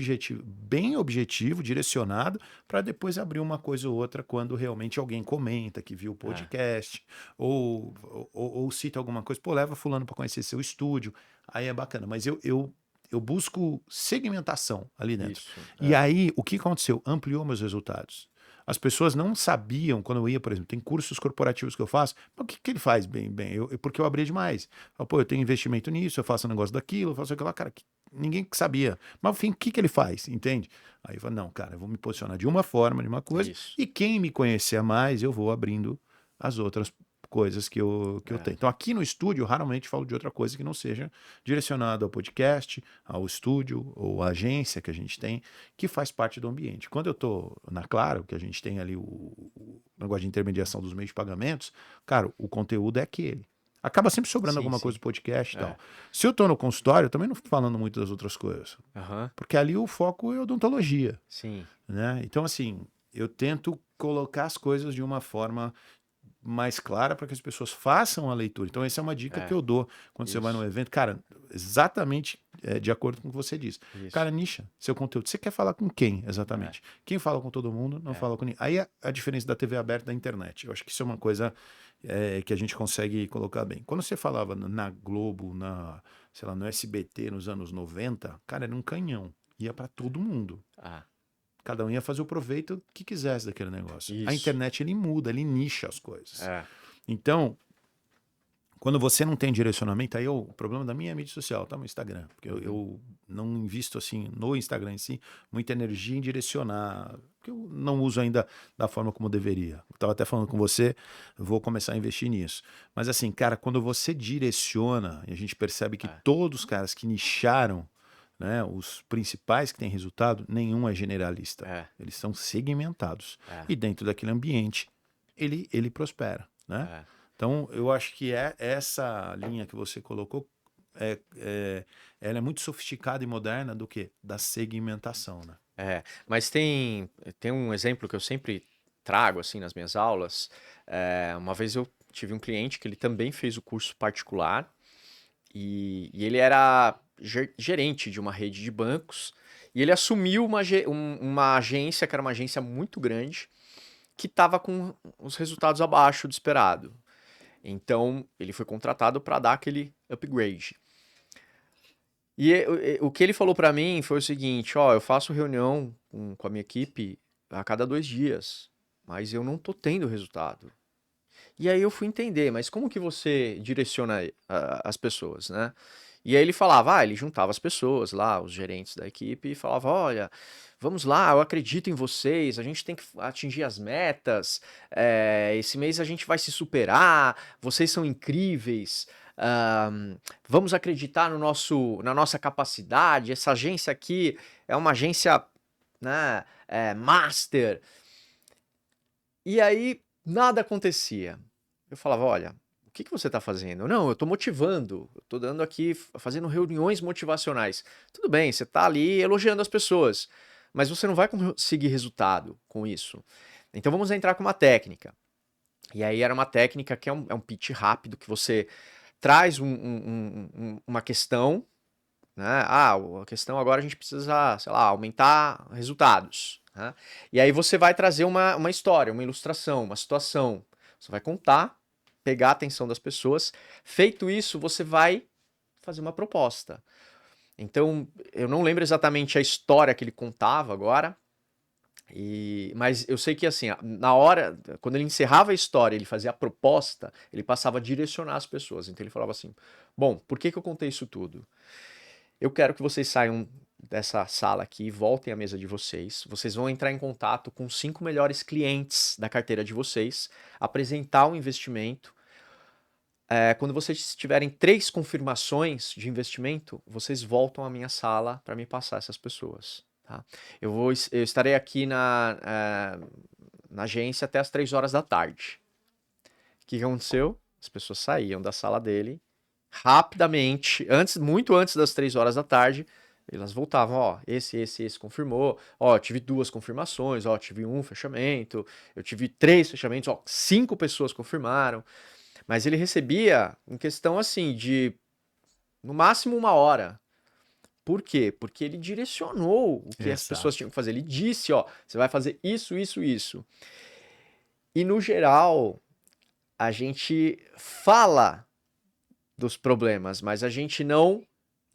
bem objetivo, direcionado, para depois abrir uma coisa ou outra quando realmente alguém comenta que viu o podcast, ou cita alguma coisa, pô, leva fulano para conhecer seu estúdio. Aí é bacana. Mas eu busco segmentação ali dentro. Isso, E aí, o que aconteceu? Ampliou meus resultados. As pessoas não sabiam, quando eu ia, por exemplo, tem cursos corporativos que eu faço, mas o que ele faz bem? Porque eu abria demais. Pô, eu tenho investimento nisso, eu faço um negócio daquilo, eu faço aquilo lá, cara, ninguém sabia. Mas, enfim, o que ele faz? Entende? Aí eu falo, não, cara, eu vou me posicionar de uma forma, de uma coisa, e quem me conhecer mais, eu vou abrindo as outras coisas que eu tenho. Então, aqui no estúdio, eu raramente falo de outra coisa que não seja direcionado ao podcast, ao estúdio ou à agência que a gente tem, que faz parte do ambiente. Quando eu estou na Claro, que a gente tem ali o negócio de intermediação dos meios de pagamentos, cara, o conteúdo é aquele. Acaba sempre sobrando alguma coisa do podcast e tal. Se eu estou no consultório, eu também não fico falando muito das outras coisas. Porque ali o foco é odontologia. Sim. Né? Então, assim, eu tento colocar as coisas de uma forma mais clara para que as pessoas façam a leitura. Então, essa é uma dica que eu dou quando você vai num evento. Cara, exatamente de acordo com o que você diz. Isso. Cara, nicha seu conteúdo. Você quer falar com quem, exatamente? Quem fala com todo mundo, não fala com ninguém. Aí a diferença da TV aberta e da internet. Eu acho que isso é uma coisa que a gente consegue colocar bem. Quando você falava na Globo, sei lá, no SBT nos anos 90, cara, era um canhão. Ia para todo mundo. Cada um ia fazer o proveito que quisesse daquele negócio. Isso. A internet, ele muda, ele nicha as coisas. Então, quando você não tem direcionamento, aí o problema da minha mídia social tá no Instagram. Porque eu não invisto, assim, no Instagram em si, muita energia em direcionar. Porque eu não uso ainda da forma como deveria. Eu tava até falando com você, vou começar a investir nisso. Mas assim, cara, quando você direciona, e a gente percebe que todos os caras que nicharam, né, os principais que têm resultado, nenhum é generalista. Eles são segmentados. E dentro daquele ambiente, ele prospera. Né? Então, eu acho que essa linha que você colocou, ela é muito sofisticada e moderna do que? Da segmentação. Né? Mas tem um exemplo que eu sempre trago assim nas minhas aulas. Uma vez eu tive um cliente que ele também fez o curso particular e ele era gerente de uma rede de bancos e ele assumiu uma agência que era uma agência muito grande que estava com os resultados abaixo do esperado. Então ele foi contratado para dar aquele upgrade. E o que ele falou para mim foi o seguinte, eu faço reunião com a minha equipe a cada 2 dias, mas eu não tô tendo resultado. E aí eu fui entender, mas como que você direciona as pessoas, né? E aí ele falava, ele juntava as pessoas lá, os gerentes da equipe, e falava, olha, vamos lá, eu acredito em vocês, a gente tem que atingir as metas, esse mês a gente vai se superar, vocês são incríveis, vamos acreditar na nossa capacidade, essa agência aqui é uma agência, né, master. E aí nada acontecia. Eu falava, olha, o que você está fazendo? Não, eu estou motivando, eu estou dando aqui, fazendo reuniões motivacionais. Tudo bem, você está ali elogiando as pessoas, mas você não vai conseguir resultado com isso. Então vamos entrar com uma técnica. E aí era uma técnica que é um pitch rápido, que você traz uma questão, né? A questão agora a gente precisa, sei lá, aumentar resultados. Né? E aí você vai trazer uma história, uma ilustração, uma situação. Você vai contar, pegar a atenção das pessoas. Feito isso, você vai fazer uma proposta. Então, eu não lembro exatamente a história que ele contava agora, mas eu sei que assim, na hora, quando ele encerrava a história, ele fazia a proposta, ele passava a direcionar as pessoas. Então ele falava assim, bom, por que eu contei isso tudo? Eu quero que vocês saiam dessa sala aqui e voltem à mesa de vocês. Vocês vão entrar em contato com 5 melhores clientes da carteira de vocês, apresentar o investimento. Quando vocês tiverem 3 confirmações de investimento, vocês voltam à minha sala para me passar essas pessoas. Tá? Eu estarei aqui na agência até as 3 horas da tarde. O que aconteceu? As pessoas saíam da sala dele rapidamente, muito antes das 3 horas da tarde, elas voltavam, esse confirmou, tive 2 confirmações, tive 1 fechamento, eu tive 3 fechamentos, 5 pessoas confirmaram, mas ele recebia em questão assim de no máximo 1 hora. Por quê? Porque ele direcionou o que as pessoas tinham que fazer. Ele disse, você vai fazer isso, isso, isso. E no geral, a gente fala dos problemas, mas a gente não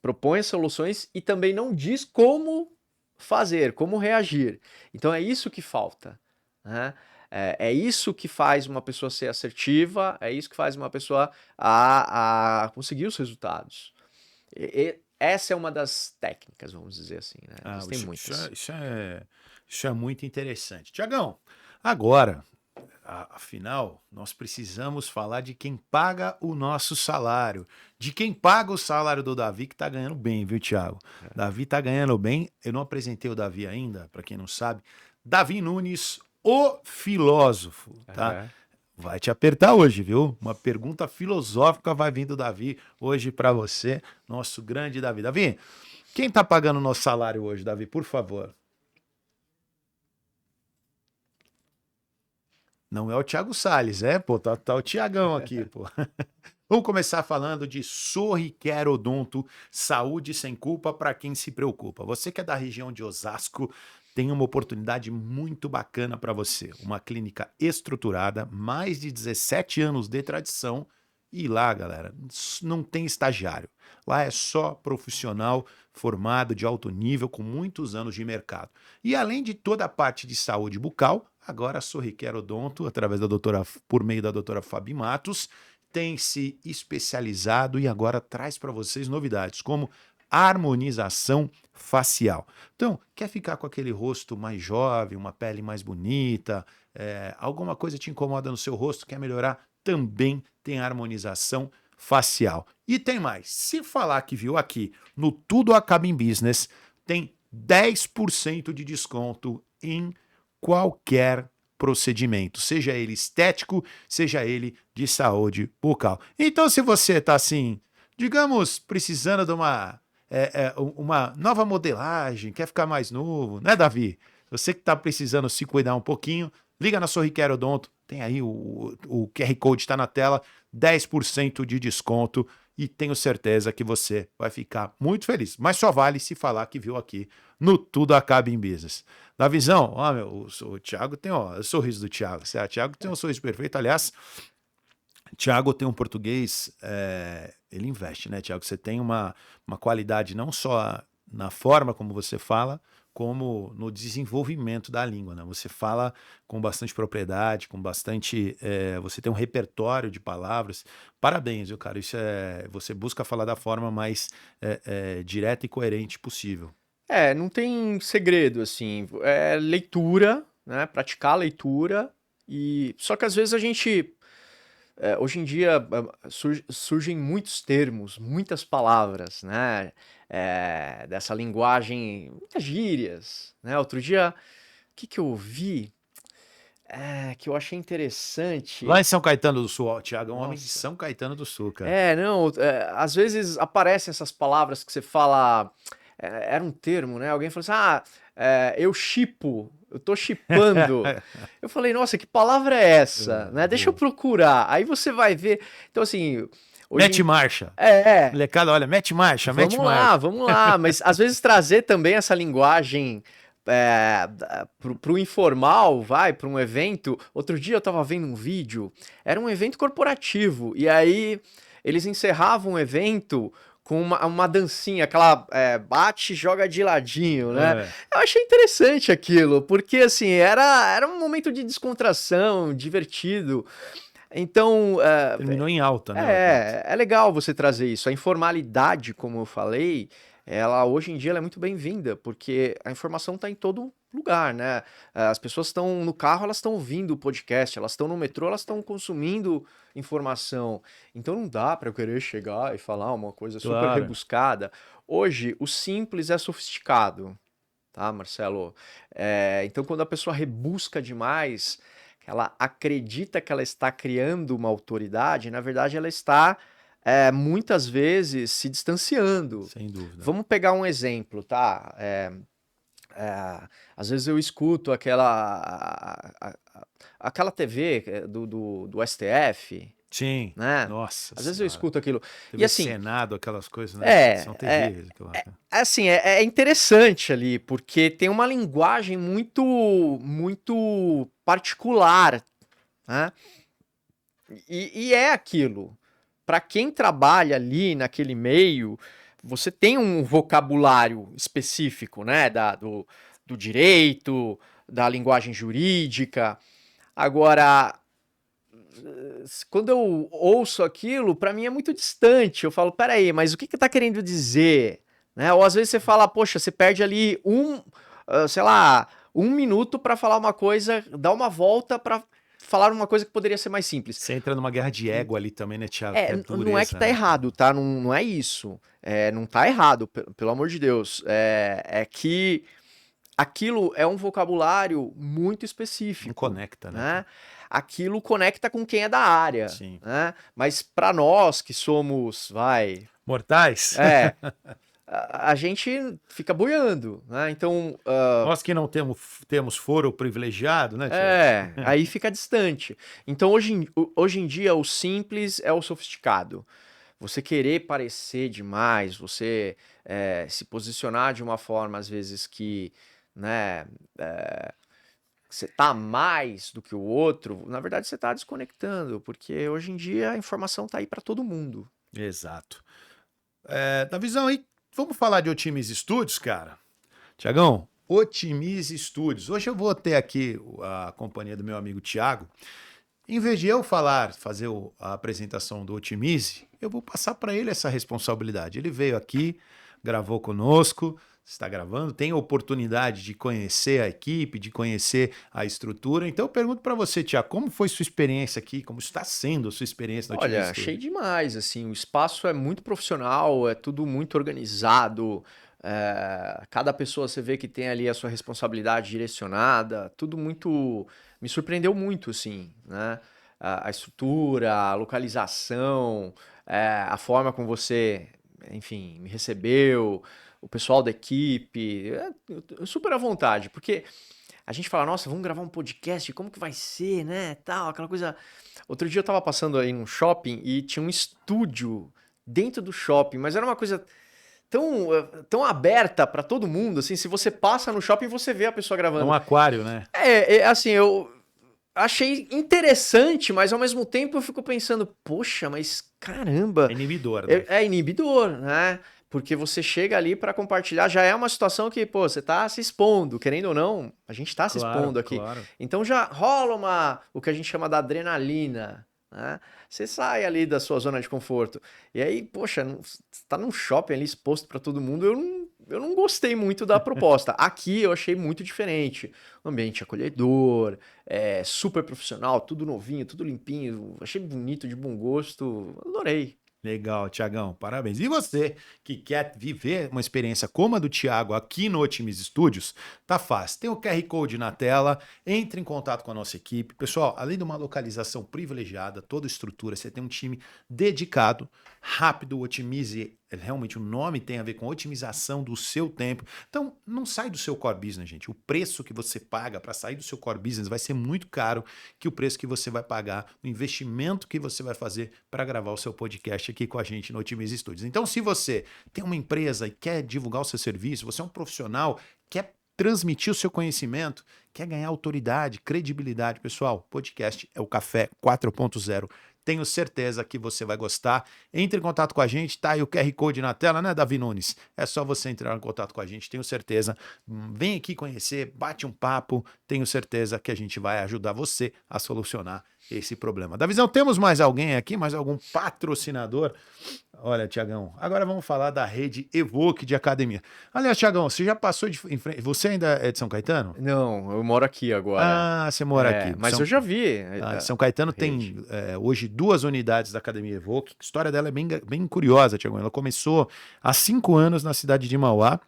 propõe soluções e também não diz como fazer, como reagir. Então é isso que falta. Né? É isso que faz uma pessoa ser assertiva, é isso que faz uma pessoa a conseguir os resultados. Essa é uma das técnicas, vamos dizer assim. Né? Existem muitas. Isso é muito interessante. Tiagão, agora, afinal, nós precisamos falar de quem paga o nosso salário. De quem paga o salário do Davi, que tá ganhando bem, viu, Thiago? Davi tá ganhando bem. Eu não apresentei o Davi ainda, para quem não sabe. Davi Nunes, o filósofo, tá? Vai te apertar hoje, viu? Uma pergunta filosófica vai vir do Davi hoje para você, nosso grande Davi. Davi, quem tá pagando o nosso salário hoje, Davi, por favor? Não é o Thiago Salles, pô, tá o Thiagão aqui, pô. Vamos começar falando de Sorriquer Odonto, saúde sem culpa para quem se preocupa. Você que é da região de Osasco, tem uma oportunidade muito bacana para você. Uma clínica estruturada, mais de 17 anos de tradição. E lá, galera, não tem estagiário. Lá é só profissional formado de alto nível, com muitos anos de mercado. E além de toda a parte de saúde bucal, agora a Sorriquer Odonto, através por meio da doutora Fabi Matos, tem se especializado e agora traz para vocês novidades, como harmonização facial. Então, quer ficar com aquele rosto mais jovem, uma pele mais bonita, alguma coisa te incomoda no seu rosto, quer melhorar? Também tem harmonização facial. E tem mais, se falar que viu aqui no Tudo Acaba em Business, tem 10% de desconto em qualquer procedimento, seja ele estético, seja ele de saúde bucal. Então, se você está assim, digamos, precisando de uma nova modelagem, quer ficar mais novo, né, Davi? Você que está precisando se cuidar um pouquinho, liga na Sorriquer Odonto, tem aí o QR Code está na tela, 10% de desconto e tenho certeza que você vai ficar muito feliz. Mas só vale se falar que viu aqui no Tudo Acaba em Business. Davizão, ó, o Thiago tem o sorriso do Thiago. O Thiago tem um sorriso perfeito. Aliás, Thiago tem um português, ele investe, né, Thiago? Você tem uma qualidade não só na forma como você fala, como no desenvolvimento da língua, né? Você fala com bastante propriedade, com bastante... você tem um repertório de palavras. Parabéns, viu, cara? Você busca falar da forma mais direta e coerente possível. Não tem segredo, assim, é leitura, né, praticar a leitura, só que às vezes a gente, hoje em dia surgem muitos termos, muitas palavras, né, dessa linguagem, muitas gírias, né, outro dia, o que eu ouvi, que eu achei interessante... Lá em São Caetano do Sul, ó, o Thiago é um homem de Nossa. São Caetano do Sul, cara. Às vezes aparecem essas palavras que você fala... Era um termo, né? Alguém falou assim, eu chipo, eu tô chipando. Eu falei, nossa, que palavra é essa? Né? Deixa eu procurar. Aí você vai ver. Então, assim... Mete marcha. Molecada, olha, mete marcha, mete marcha. Vamos lá. Mas às vezes trazer também essa linguagem pro informal, para um evento. Outro dia eu tava vendo um vídeo, era um evento corporativo, e aí eles encerravam o evento com uma dancinha, aquela bate e joga de ladinho, né? Eu achei interessante aquilo, porque assim, era um momento de descontração, divertido. Então... terminou em alta, né? É legal você trazer isso. A informalidade, como eu falei, ela hoje em dia ela é muito bem-vinda, porque a informação está em todo lugar, né? As pessoas estão no carro, elas estão ouvindo o podcast, elas estão no metrô, elas estão consumindo informação. Então não dá para eu querer chegar e falar uma coisa super rebuscada. Hoje, o simples é sofisticado, tá, Marcelo? Então quando a pessoa rebusca demais, ela acredita que ela está criando uma autoridade, na verdade ela está... muitas vezes se distanciando. Sem dúvida. Vamos pegar um exemplo, tá? Às vezes eu escuto aquela TV do STF. Sim, né? Nossa Às vezes senhora. eu escuto aquilo. E assim, Senado, aquelas coisas, né? São terríveis. Assim, é interessante ali, porque tem uma linguagem muito particular, né? E é aquilo. Para quem trabalha ali naquele meio, você tem um vocabulário específico, né? Do direito, da linguagem jurídica. Agora, quando eu ouço aquilo, para mim é muito distante. Eu falo, peraí, mas o que tá querendo dizer? Né? Ou às vezes você fala, poxa, você perde ali sei lá, 1 minuto para falar uma coisa, dá uma volta para falar uma coisa que poderia ser mais simples. Você entra numa guerra de ego ali também, né, Thiago? Dureza, não é que tá errado, tá? Não é isso. Não tá errado, pelo amor de Deus. É que aquilo é um vocabulário muito específico. Não conecta, né? Aquilo conecta com quem é da área. Sim. Né? Mas para nós que somos, mortais? a gente fica boiando, né? Então, Nós que não temos foro privilegiado, né, Thiago? aí fica distante. Então, hoje em dia, o simples é o sofisticado. Você querer parecer demais, você se posicionar de uma forma, às vezes, que, né, você tá mais do que o outro, na verdade você tá desconectando, porque hoje em dia a informação tá aí para todo mundo. Exato. Davizão, aí, vamos falar de Otimize Studios, cara? Tiagão, Otimize Studios. Hoje eu vou ter aqui a companhia do meu amigo Tiago. Em vez de eu fazer a apresentação do Otimize, eu vou passar para ele essa responsabilidade. Ele veio aqui, gravou conosco, está gravando, tem a oportunidade de conhecer a equipe, de conhecer a estrutura. Então eu pergunto para você, Tiago, como foi sua experiência aqui? Como está sendo a sua experiência no Otimize Olha, achei Studios? demais, assim, o espaço é muito profissional, é tudo muito organizado, cada pessoa você vê que tem ali a sua responsabilidade direcionada, tudo muito, me surpreendeu muito, assim, né? A estrutura, a localização, a forma como você, enfim, me recebeu, o pessoal da equipe, super à vontade, porque a gente fala, nossa, vamos gravar um podcast, como que vai ser, né, tal, aquela coisa. Outro dia eu tava passando aí num shopping e tinha um estúdio dentro do shopping, mas era uma coisa tão aberta pra todo mundo, assim, se você passa no shopping você vê a pessoa É um gravando. aquário, né? Assim, eu achei interessante, mas ao mesmo tempo eu fico pensando, poxa, mas caramba, É inibidor, né? é inibidor, né? Porque você chega ali para compartilhar, já é uma situação que, pô, você tá se expondo, querendo ou não, a gente tá se Claro, expondo aqui. claro. Então já rola o que a gente chama da adrenalina, né? Você sai ali da sua zona de conforto. E aí, poxa, você tá num shopping ali exposto para todo mundo, eu não gostei muito da proposta. Aqui eu achei muito diferente. Um ambiente acolhedor, super profissional, tudo novinho, tudo limpinho. Achei bonito, de bom gosto. Adorei. Legal, Tiagão, parabéns. E você que quer viver uma experiência como a do Tiago aqui no Otimize Studios, tá fácil. Tem o QR Code na tela, entre em contato com a nossa equipe. Pessoal, além de uma localização privilegiada, toda estrutura, você tem um time dedicado, rápido, Otimize, realmente o nome tem a ver com otimização do seu tempo. Então, não sai do seu core business, gente. O preço que você paga para sair do seu core business vai ser muito caro que o preço que você vai pagar, o investimento que você vai fazer para gravar o seu podcast aqui com a gente no Otimize Studios. Então, se você tem uma empresa e quer divulgar o seu serviço, você é um profissional, quer transmitir o seu conhecimento, quer ganhar autoridade, credibilidade, pessoal, podcast é o Café 4.0. Tenho certeza que você vai gostar. Entre em contato com a gente, tá aí o QR Code na tela, né, Davi Nunes? É só você entrar em contato com a gente, tenho certeza. Vem aqui conhecer, bate um papo, tenho certeza que a gente vai ajudar você a solucionar esse problema. Davizão, temos mais alguém aqui, mais algum patrocinador? Olha, Tiagão, agora vamos falar da rede Evoque de academia. Aliás, Tiagão, você já passou em frente. Você ainda é de São Caetano? Não, eu moro aqui agora. Ah, você mora aqui. Mas eu já vi São Caetano rede. tem hoje 2 unidades da Academia Evoque. A história dela é bem curiosa, Tiagão. Ela começou há 5 anos na cidade de Mauá,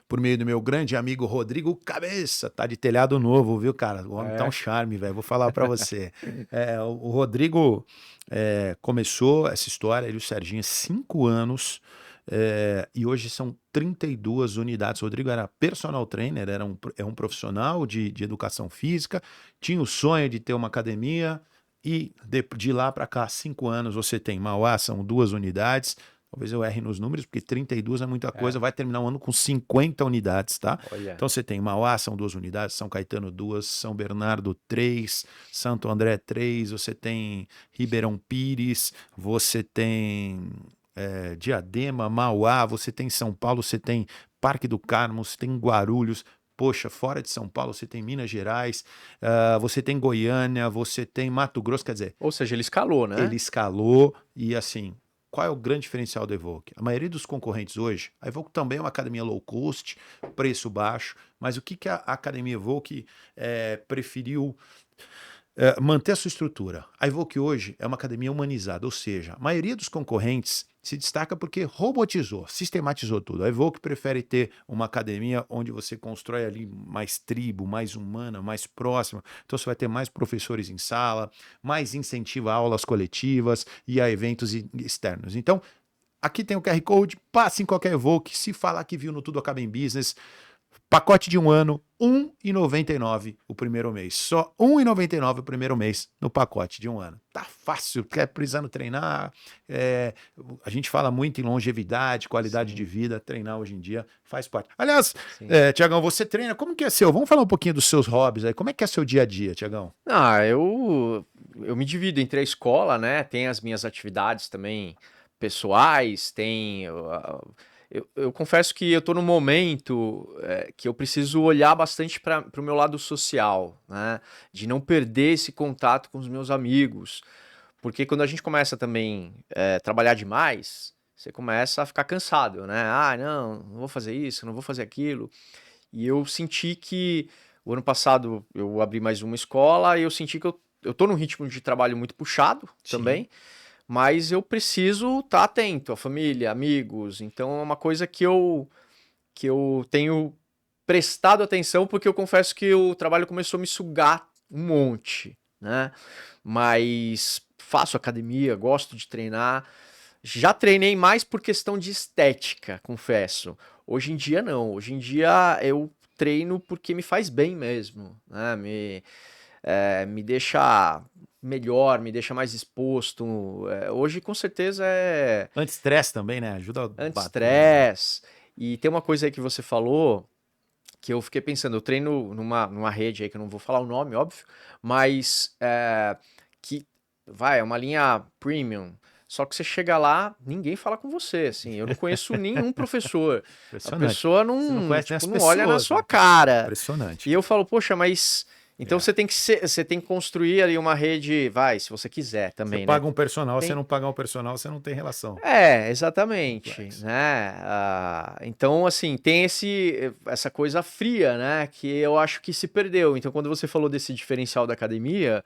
por meio do meu grande amigo Rodrigo Cabeça. Tá de telhado novo, viu, cara? O homem tá um charme, velho. Vou falar pra você. O Rodrigo começou essa história, ele e o Serginho, há 5 anos. E hoje são 32 unidades. O Rodrigo era personal trainer, é um profissional de educação física, tinha o sonho de ter uma academia e de lá para cá, 5 anos, você tem Mauá, são 2 unidades. Talvez eu erre nos números, porque 32 é muita coisa. Vai terminar o ano com 50 unidades, tá? Olha. Então você tem Mauá, são 2 unidades, São Caetano 2, São Bernardo 3, Santo André 3, você tem Ribeirão Pires, você tem Diadema, Mauá, você tem São Paulo, você tem Parque do Carmo, você tem Guarulhos. Poxa, fora de São Paulo, você tem Minas Gerais, você tem Goiânia, você tem Mato Grosso, quer dizer, Ou seja, ele escalou, né? ele escalou e assim, qual é o grande diferencial da Evoque? A maioria dos concorrentes hoje, a Evoque também é uma academia low cost, preço baixo, mas o que a academia Evoque preferiu manter a sua estrutura? A Evoque hoje é uma academia humanizada, ou seja, a maioria dos concorrentes se destaca porque robotizou, sistematizou tudo. A Evoque prefere ter uma academia onde você constrói ali mais tribo, mais humana, mais próxima. Então você vai ter mais professores em sala, mais incentiva a aulas coletivas e a eventos externos. Então, Aqui tem o QR Code, passe em qualquer Evoque, se falar que viu no Tudo Acaba em Business, pacote de um ano, R$ 1,99 o primeiro mês. Só R$ 1,99 o primeiro mês no pacote de um ano. Tá fácil, quer precisando treinar. A gente fala muito em longevidade, qualidade Sim. de vida, treinar hoje em dia faz parte. Aliás, Sim. Tiagão, você treina, como que é seu? Vamos falar um pouquinho dos seus hobbies aí. Como é que é seu dia a dia, Tiagão? Eu me divido entre a escola, né? Tem as minhas atividades também pessoais, eu confesso que eu tô num momento que eu preciso olhar bastante para o meu lado social, né? De não perder esse contato com os meus amigos. Porque quando a gente começa também trabalhar demais, você começa a ficar cansado, né? Ah, não vou fazer isso, não vou fazer aquilo. E eu senti que o ano passado eu abri mais uma escola e eu senti que eu tô num ritmo de trabalho muito puxado Sim. também, mas eu preciso estar atento à família, amigos. Então é uma coisa que eu tenho prestado atenção, porque eu confesso que o trabalho começou a me sugar um monte, né? Mas faço academia, gosto de treinar. Já treinei mais por questão de estética, confesso. Hoje em dia não. Hoje em dia eu treino porque me faz bem mesmo, né? Me deixa melhor, me deixa mais exposto. Hoje com certeza é Anti-estresse também, né? Ajuda a bater. anti-estresse. E tem uma coisa aí que você falou que eu fiquei pensando, eu treino numa rede aí que eu não vou falar o nome, óbvio, mas que é uma linha premium. Só que você chega lá, ninguém fala com você, assim. Eu não conheço nenhum professor. A Impressionante. pessoa Você não não, conhece nem as tipo, não olha na pessoas, sua né? cara. E Impressionante, eu cara. falo, poxa, mas então É. você tem que construir ali uma rede, se você quiser Você também, né? paga um personal, você Tem, não pagar um personal, você não tem relação. exatamente, Complexo. né? Então, assim, tem essa coisa fria, né? Que eu acho que se perdeu. Então, quando você falou desse diferencial da academia,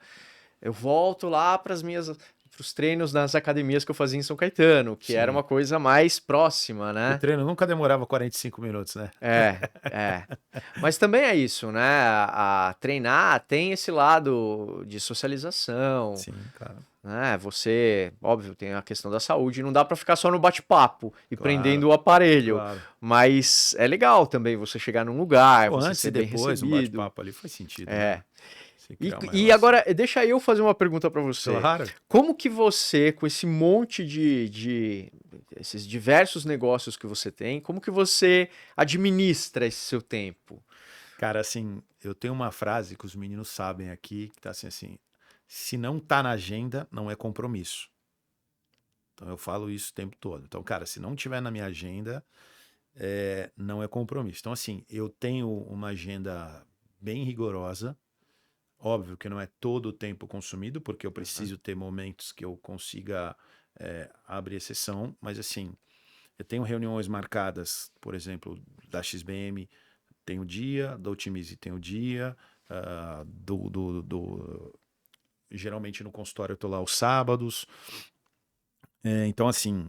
eu volto lá para os treinos nas academias que eu fazia em São Caetano, que era Sim. uma coisa mais próxima, O né? treino nunca demorava 45 minutos, né? É. Mas também é isso, né? A treinar tem esse lado de socialização, Sim, claro. né? Você, óbvio, tem a questão da saúde, não dá pra ficar só no bate-papo e Claro, prendendo o aparelho, claro. mas é legal também você chegar num lugar, Pô, você antes e ser bem depois, um recebido. bate-papo ali faz sentido, né? É. Você E, criar uma e relação. agora, deixa eu fazer uma pergunta pra você. Claro. Como que você, com esse monte esses diversos negócios que você tem, como que você administra esse seu tempo? Cara, assim, eu tenho uma frase que os meninos sabem aqui, que tá assim, se não tá na agenda, não é compromisso. Então eu falo isso o tempo todo. Então, cara, se não tiver na minha agenda, não é compromisso. Então, assim, eu tenho uma agenda bem rigorosa. Óbvio que não é todo o tempo consumido, porque eu Aham. preciso ter momentos que eu consiga abrir exceção, mas assim, eu tenho reuniões marcadas, por exemplo, da XBM tem o dia, da Otimize tem o dia, geralmente no consultório eu estou lá aos sábados. Então, assim,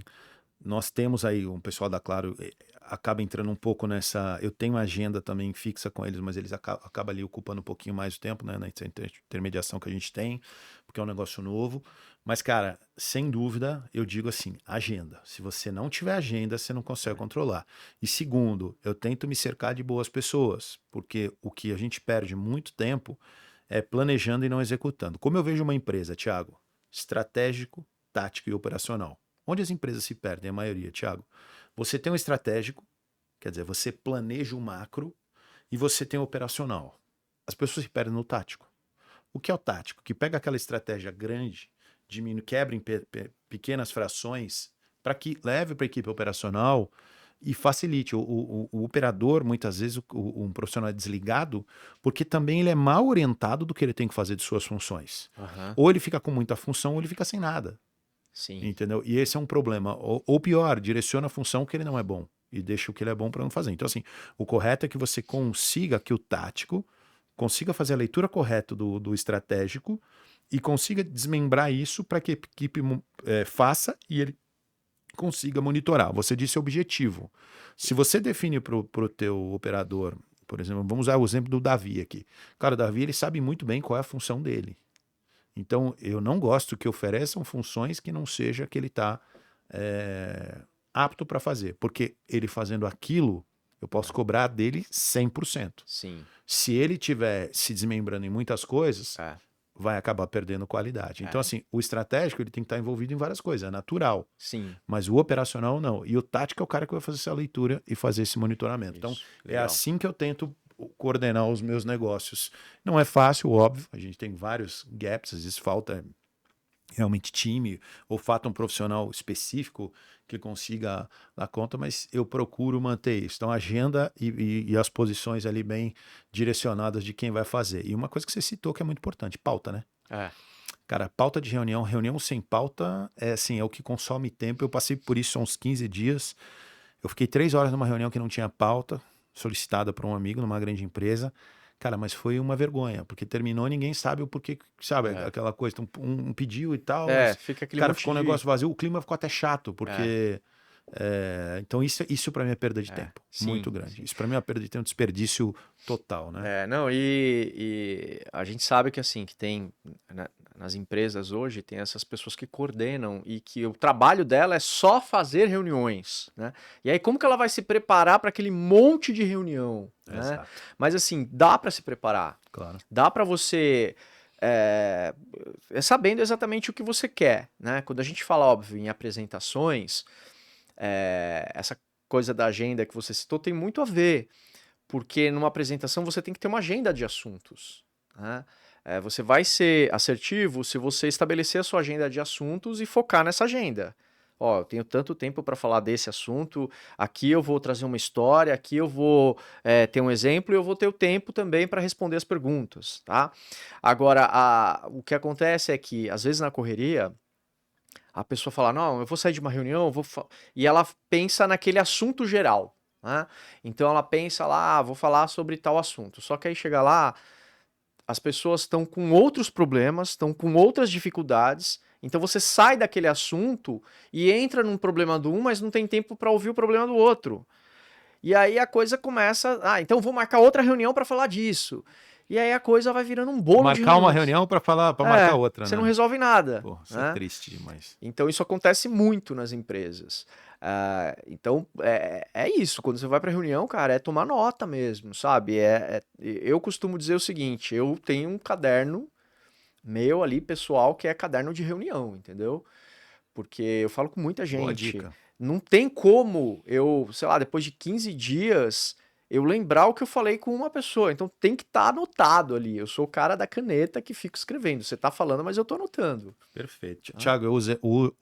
nós temos aí um pessoal da Claro, acaba entrando um pouco nessa. Eu tenho uma agenda também fixa com eles, mas eles acabam ali ocupando um pouquinho mais o tempo, né? Na intermediação que a gente tem, porque é um negócio novo. Mas, cara, sem dúvida, eu digo assim: agenda. Se você não tiver agenda, você não consegue controlar. E segundo, eu tento me cercar de boas pessoas, porque o que a gente perde muito tempo é planejando e não executando. Como eu vejo uma empresa, Thiago, estratégico, tático e operacional. Onde as empresas se perdem, a maioria, Thiago? Você tem um estratégico, quer dizer, você planeja o macro e você tem o operacional. As pessoas se perdem no tático. O que é o tático? Que pega aquela estratégia grande, diminui, quebra em pequenas frações para que leve para a equipe operacional e facilite. O operador, muitas vezes, um profissional é desligado porque também ele é mal orientado do que ele tem que fazer de suas funções. Aham. Ou ele fica com muita função ou ele fica sem nada. Sim. Entendeu? E esse é um problema. Ou pior, direciona a função que ele não é bom e deixa o que ele é bom para não fazer. Então, assim, o correto é que você consiga que o tático consiga fazer a leitura correta do estratégico e consiga desmembrar isso para que a equipe faça e ele consiga monitorar. Você disse objetivo. Se você define para o teu operador, por exemplo, vamos usar o exemplo do Davi aqui. Cara, o Davi ele sabe muito bem qual é a função dele. Então, eu não gosto que ofereçam funções que não seja que ele está apto para fazer, porque ele fazendo aquilo, eu posso cobrar dele 100%. Sim. Se ele tiver se desmembrando em muitas coisas, vai acabar perdendo qualidade. Então, assim, o estratégico ele tem que estar envolvido em várias coisas, é natural. Sim. Mas o operacional não. E o tático é o cara que vai fazer essa leitura e fazer esse monitoramento. Então, é assim que eu tento coordenar os meus negócios. Não é fácil, óbvio. A gente tem vários gaps, às vezes falta realmente time, ou falta um profissional específico que consiga dar conta, mas eu procuro manter isso. Então, a agenda e as posições ali bem direcionadas de quem vai fazer. E uma coisa que você citou que é muito importante, pauta, né? Cara, pauta de reunião sem pauta é assim, é o que consome tempo. Eu passei por isso há uns 15 dias. Eu fiquei 3 horas numa reunião que não tinha pauta, solicitada por um amigo numa grande empresa. Cara, mas foi uma vergonha, porque terminou, ninguém sabe o porquê, sabe? Aquela coisa, um pediu e tal, mas, fica aquele cara, monte ficou um negócio vazio, o clima ficou até chato, porque... então isso para mim é perda de tempo, muito grande. Isso para mim é uma perda de tempo, um desperdício total, né? Não, e a gente sabe que assim, que tem nas empresas hoje, tem essas pessoas que coordenam e que o trabalho dela é só fazer reuniões, né? E aí como que ela vai se preparar para aquele monte de reunião, né? Exato. Mas assim, dá para se preparar. Claro. Dá para você sabendo exatamente o que você quer, né? Quando a gente fala, óbvio, em apresentações, essa coisa da agenda que você citou tem muito a ver, porque numa apresentação você tem que ter uma agenda de assuntos, né? Você vai ser assertivo se você estabelecer a sua agenda de assuntos e focar nessa agenda. Ó, eu tenho tanto tempo para falar desse assunto, aqui eu vou trazer uma história, aqui eu vou ter um exemplo e eu vou ter o tempo também para responder as perguntas, tá? Agora, o que acontece é que, às vezes na correria, a pessoa fala, não, eu vou sair de uma reunião, e ela pensa naquele assunto geral, né? Então ela pensa lá, vou falar sobre tal assunto. Só que aí chega lá, as pessoas estão com outros problemas, estão com outras dificuldades. Então você sai daquele assunto e entra num problema do um, mas não tem tempo para ouvir o problema do outro. E aí a coisa começa, então vou marcar outra reunião para falar disso. E aí a coisa vai virando um bolo de Marcar uma reunião para marcar outra, você né? não resolve nada. Pô, isso é triste demais. Então isso acontece muito nas empresas. Então é isso, quando você vai para reunião, cara, é tomar nota mesmo, sabe? Eu costumo dizer o seguinte, eu tenho um caderno meu ali, pessoal, que é caderno de reunião, entendeu? Porque eu falo com muita gente. Boa dica. Não tem como eu, sei lá, depois de 15 dias, eu lembrar o que eu falei com uma pessoa. Então tem que estar anotado ali. Eu sou o cara da caneta que fica escrevendo. Você tá falando, mas eu tô anotando. Perfeito. Thiago,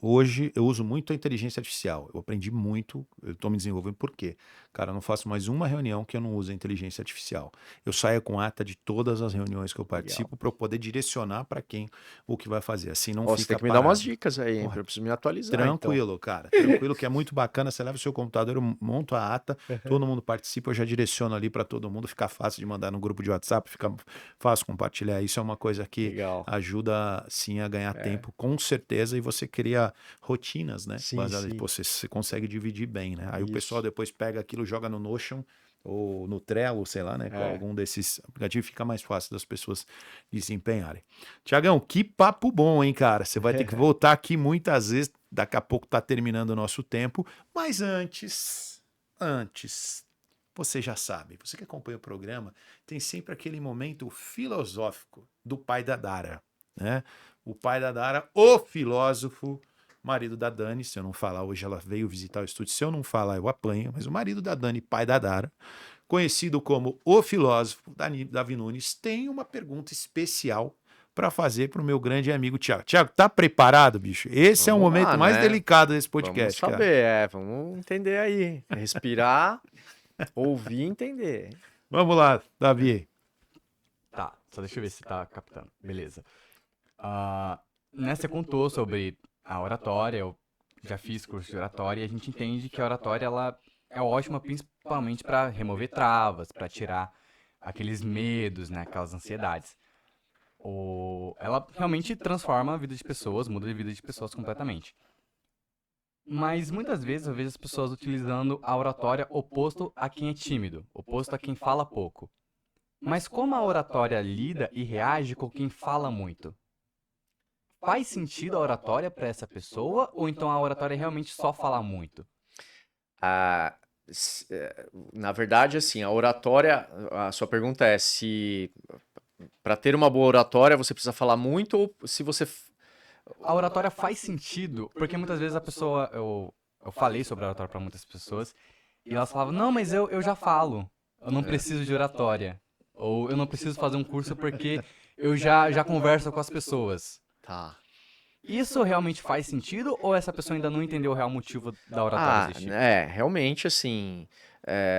hoje eu uso muito a inteligência artificial. Eu aprendi muito, eu estou me desenvolvendo. Por quê? Cara, eu não faço mais uma reunião que eu não use a inteligência artificial. Eu saio com ata de todas as reuniões que eu participo para eu poder direcionar para quem o que vai fazer. Assim não fica Você tem que me parado. dar umas dicas aí, hein? Eu preciso me atualizar. Tranquilo, cara. Tranquilo, que é muito bacana. Você leva o seu computador, eu monto a ata, todo mundo participa, eu já direciono ali para todo mundo. Fica fácil de mandar no grupo de WhatsApp, fica fácil compartilhar. Isso é uma coisa que ajuda, sim, a ganhar tempo, com certeza, e você cria rotinas, né? Sim, baseadas sim. Você consegue dividir bem, né? Aí o pessoal depois pega aquilo, joga no Notion ou no Trello, sei lá, né? Com algum desses aplicativos, fica mais fácil das pessoas desempenharem. Tiagão, que papo bom, hein, cara? Você vai ter que voltar aqui muitas vezes. Daqui a pouco tá terminando o nosso tempo. Mas antes, você já sabe, você que acompanha o programa, tem sempre aquele momento filosófico do pai da Dara, né? O pai da Dara, o filósofo, marido da Dani. Se eu não falar, hoje ela veio visitar o estúdio. Se eu não falar, eu apanho. Mas o marido da Dani, pai da Dara, conhecido como o filósofo, Davi Nunes, tem uma pergunta especial para fazer para o meu grande amigo Thiago. Thiago, tá preparado, bicho? Esse é o momento mais delicado desse podcast, vamos saber, vamos entender aí. Respirar, ouvir e entender. Vamos lá, Davi. Tá, só deixa eu ver se tá captando. Beleza. Você contou sobre a oratória, eu já fiz curso de oratória, e a gente entende que a oratória ela é ótima principalmente para remover travas, para tirar aqueles medos, né, aquelas ansiedades. Ela realmente transforma a vida de pessoas, muda a vida de pessoas completamente. Mas muitas vezes eu vejo as pessoas utilizando a oratória oposto a quem é tímido, oposto a quem fala pouco. Mas como a oratória lida e reage com quem fala muito? Faz sentido a oratória para essa pessoa ou então a oratória realmente só fala muito? Ah, na verdade, assim, a oratória, a sua pergunta é se para ter uma boa oratória você precisa falar muito ou se você... A oratória faz sentido, porque muitas vezes a pessoa, eu falei sobre a oratória para muitas pessoas, e elas falavam, não, mas eu já falo, eu não preciso de oratória. Ou eu não preciso fazer um curso porque eu já converso com as pessoas. Tá. Isso realmente faz sentido ou essa pessoa ainda não entendeu o real motivo da oratória existir? Realmente, assim,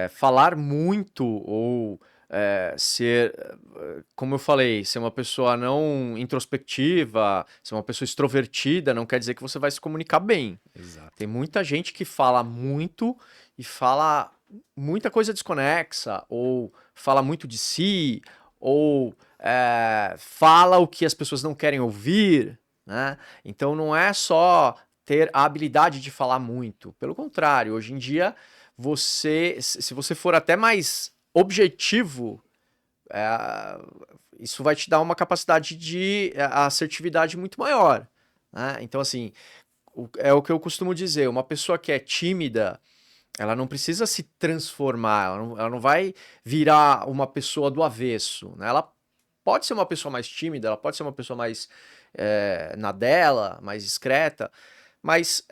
falar muito ou ser, como eu falei, ser uma pessoa não introspectiva, ser uma pessoa extrovertida, não quer dizer que você vai se comunicar bem. Exato. Tem muita gente que fala muito e fala muita coisa desconexa, ou fala muito de si, ou fala o que as pessoas não querem ouvir, né? Então não é só ter a habilidade de falar muito. Pelo contrário, hoje em dia, se você for até mais objetivo, isso vai te dar uma capacidade de assertividade muito maior, né? Então, assim, é o que eu costumo dizer, uma pessoa que é tímida, ela não precisa se transformar, ela não vai virar uma pessoa do avesso, né? Ela pode ser uma pessoa mais tímida, ela pode ser uma pessoa mais na dela, mais discreta, mas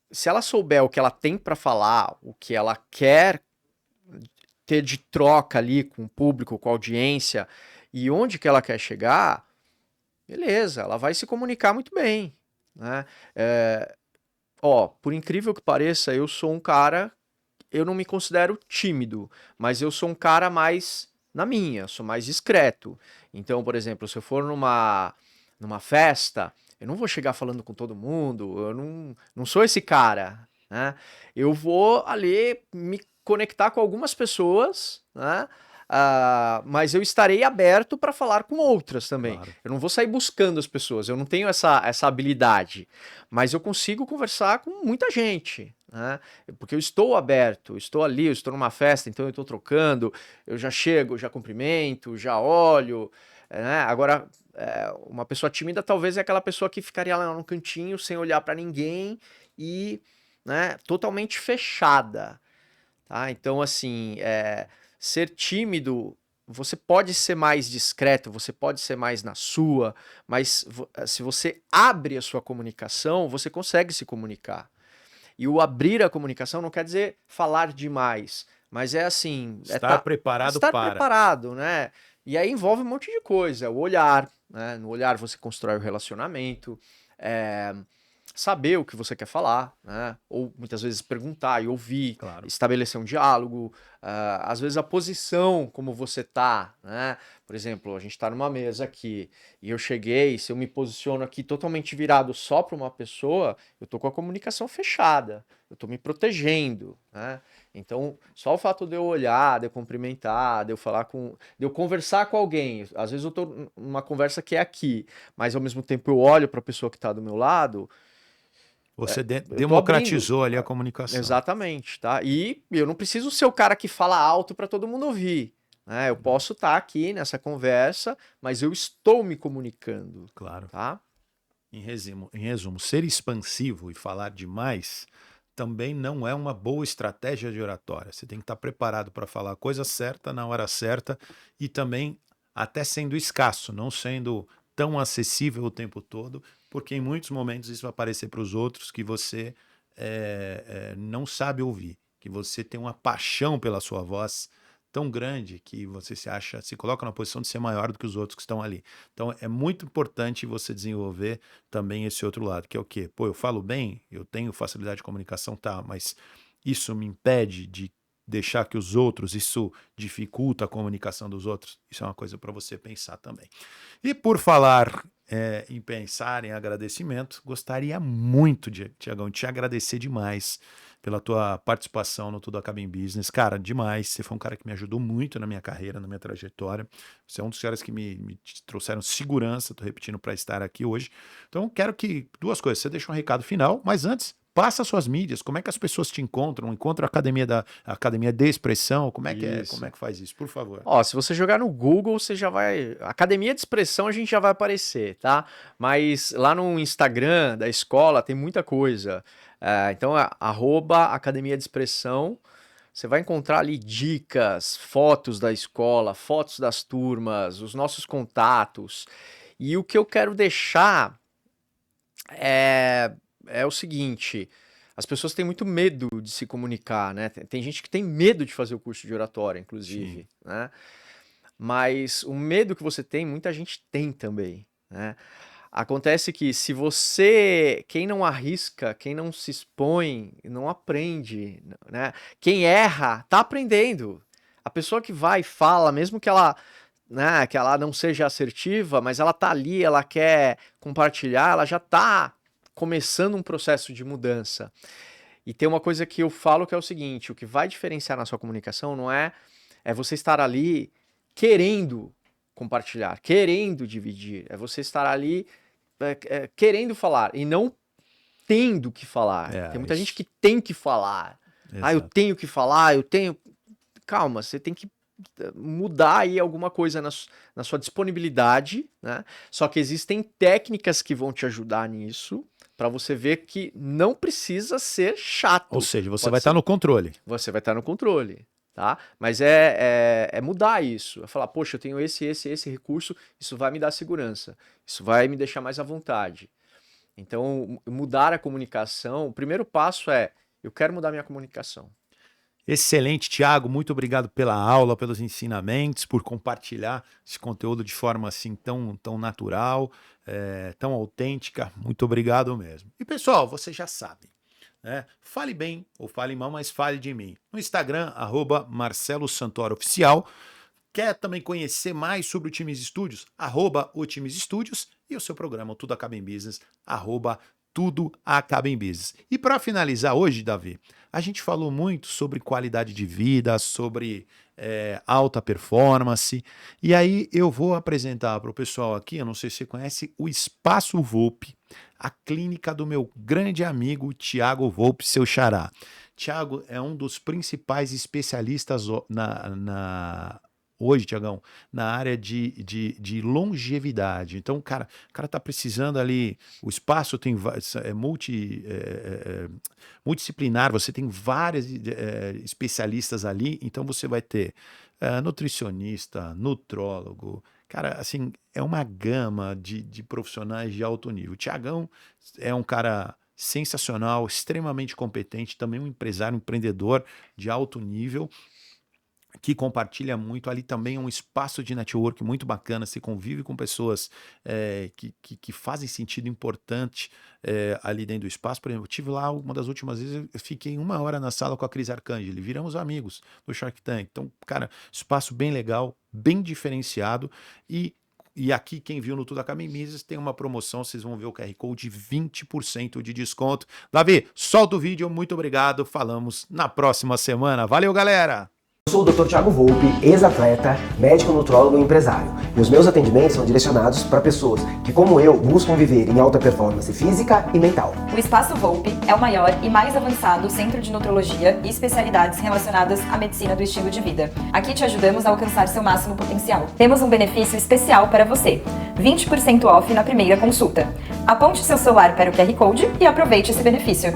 se ela souber o que ela tem para falar, o que ela quer ter de troca ali com o público, com a audiência, e onde que ela quer chegar, beleza, ela vai se comunicar muito bem, né? Por incrível que pareça, eu sou um cara, eu não me considero tímido, mas eu sou um cara mais na minha, sou mais discreto. Então, por exemplo, se eu for numa festa, eu não vou chegar falando com todo mundo, eu não sou esse cara, né? Eu vou ali me conectar com algumas pessoas, né? Mas eu estarei aberto para falar com outras também. Claro. Eu não vou sair buscando as pessoas, eu não tenho essa habilidade, mas eu consigo conversar com muita gente, né? Porque eu estou aberto, eu estou ali, eu estou numa festa, então eu estou trocando, eu já chego, já cumprimento, já olho, né? Agora, uma pessoa tímida talvez é aquela pessoa que ficaria lá no cantinho sem olhar para ninguém e, né, totalmente fechada, tá? Então, assim, ser tímido, você pode ser mais discreto, você pode ser mais na sua, mas se você abre a sua comunicação, você consegue se comunicar. E o abrir a comunicação não quer dizer falar demais, mas é assim, Estar preparado estar para. preparado, né? E aí envolve um monte de coisa, o olhar, né? No olhar você constrói o relacionamento, saber o que você quer falar, né? Ou muitas vezes perguntar e ouvir, Claro. estabelecer um diálogo, às vezes a posição como você tá, né? Por exemplo, a gente está numa mesa aqui e eu cheguei, se eu me posiciono aqui totalmente virado só para uma pessoa, eu tô com a comunicação fechada, eu tô me protegendo, né? Então, só o fato de eu olhar, de eu cumprimentar, de eu conversar com alguém, às vezes eu tô numa conversa que é aqui, mas ao mesmo tempo eu olho para a pessoa que está do meu lado, Você eu tô abrindo. democratizou ali a comunicação. Exatamente, tá? E eu não preciso ser o cara que fala alto para todo mundo ouvir, né? Eu posso estar aqui nessa conversa, mas eu estou me comunicando, Claro. tá? Em resumo, ser expansivo e falar demais também não é uma boa estratégia de oratória. Você tem que estar preparado para falar a coisa certa na hora certa e também até sendo escasso, não sendo tão acessível o tempo todo, porque em muitos momentos isso vai parecer para os outros que você não sabe ouvir, que você tem uma paixão pela sua voz tão grande que você se coloca na posição de ser maior do que os outros que estão ali. Então é muito importante você desenvolver também esse outro lado, que é o quê? Pô, eu falo bem, eu tenho facilidade de comunicação, tá, mas isso me impede de deixar que os outros, isso dificulta a comunicação dos outros. Isso é uma coisa para você pensar também. E por falar em pensar em agradecimento, gostaria muito, Tiagão, de te agradecer demais pela tua participação no Tudo Acaba em Business. Cara, demais. Você foi um cara que me ajudou muito na minha carreira, na minha trajetória. Você é um dos caras que me trouxeram segurança, tô repetindo, para estar aqui hoje. Então, quero que duas coisas. Você deixa um recado final, mas antes, passa suas mídias, como é que as pessoas te encontram? Encontra a Academia de Expressão, como é que é? Como é que faz isso? Por favor. Ó, se você jogar no Google, você já vai... Academia de Expressão a gente já vai aparecer, tá? Mas lá no Instagram da escola tem muita coisa. Então, @Academia de Expressão, você vai encontrar ali dicas, fotos da escola, fotos das turmas, os nossos contatos. E o que eu quero deixar é o seguinte: as pessoas têm muito medo de se comunicar, né? Tem gente que tem medo de fazer o curso de oratória, inclusive, né? Mas o medo que você tem, muita gente tem também, né? Acontece que se você, quem não arrisca, quem não se expõe, não aprende, né? Quem erra, tá aprendendo. A pessoa que vai e fala, mesmo que ela, né, que ela não seja assertiva, mas ela tá ali, ela quer compartilhar, ela já tá começando um processo de mudança. E tem uma coisa que eu falo que é o seguinte: o que vai diferenciar na sua comunicação não é você estar ali querendo compartilhar, querendo dividir, é você estar ali querendo falar e não tendo que falar. Tem muita gente que tem que falar. Eu tenho que falar, eu tenho... Calma, você tem que mudar aí alguma coisa na sua disponibilidade, né? Só que existem técnicas que vão te ajudar nisso, para você ver que não precisa ser chato. Ou seja, você vai estar no controle. Você vai estar no controle, tá? Mas é mudar isso. É falar, poxa, eu tenho esse recurso, isso vai me dar segurança, isso vai me deixar mais à vontade. Então, mudar a comunicação, o primeiro passo eu quero mudar minha comunicação. Excelente, Thiago, muito obrigado pela aula, pelos ensinamentos, por compartilhar esse conteúdo de forma assim tão natural, tão autêntica. Muito obrigado mesmo. E pessoal, vocês já sabem, né? Fale bem ou fale mal, mas fale de mim. No Instagram, @MarceloSantoroOficial. Quer também conhecer mais sobre o Times Studios? @o Times Studios. E o seu programa Tudo Acaba em Business, @Tudo Acaba em Business. E para finalizar hoje, Davi, a gente falou muito sobre qualidade de vida, sobre alta performance. E aí eu vou apresentar para o pessoal aqui, eu não sei se você conhece, o Espaço Volpe, a clínica do meu grande amigo Thiago Volpe, seu xará. Thiago é um dos principais especialistas hoje, Tiagão, na área de longevidade. Então, o cara tá precisando ali, o espaço tem multidisciplinar, você tem várias especialistas ali, então você vai ter nutricionista, nutrólogo, cara, assim, é uma gama de profissionais de alto nível. O Tiagão é um cara sensacional, extremamente competente, também um empresário, um empreendedor de alto nível, que compartilha muito. Ali também é um espaço de network muito bacana, você convive com pessoas que fazem sentido importante ali dentro do espaço. Por exemplo, eu tive lá uma das últimas vezes, eu fiquei 1 hora na sala com a Cris Arcangeli, viramos amigos do Shark Tank. Então, cara, espaço bem legal, bem diferenciado. E aqui, quem viu no Tudo Acaba em Business, tem uma promoção, vocês vão ver o QR Code, 20% de desconto. Davi, solta o vídeo, muito obrigado, falamos na próxima semana. Valeu, galera! Eu sou o Dr. Thiago Volpe, ex-atleta, médico nutrólogo e empresário. E os meus atendimentos são direcionados para pessoas que, como eu, buscam viver em alta performance física e mental. O Espaço Volpe é o maior e mais avançado centro de nutrologia e especialidades relacionadas à medicina do estilo de vida. Aqui te ajudamos a alcançar seu máximo potencial. Temos um benefício especial para você: 20% off na primeira consulta. Aponte seu celular para o QR Code e aproveite esse benefício.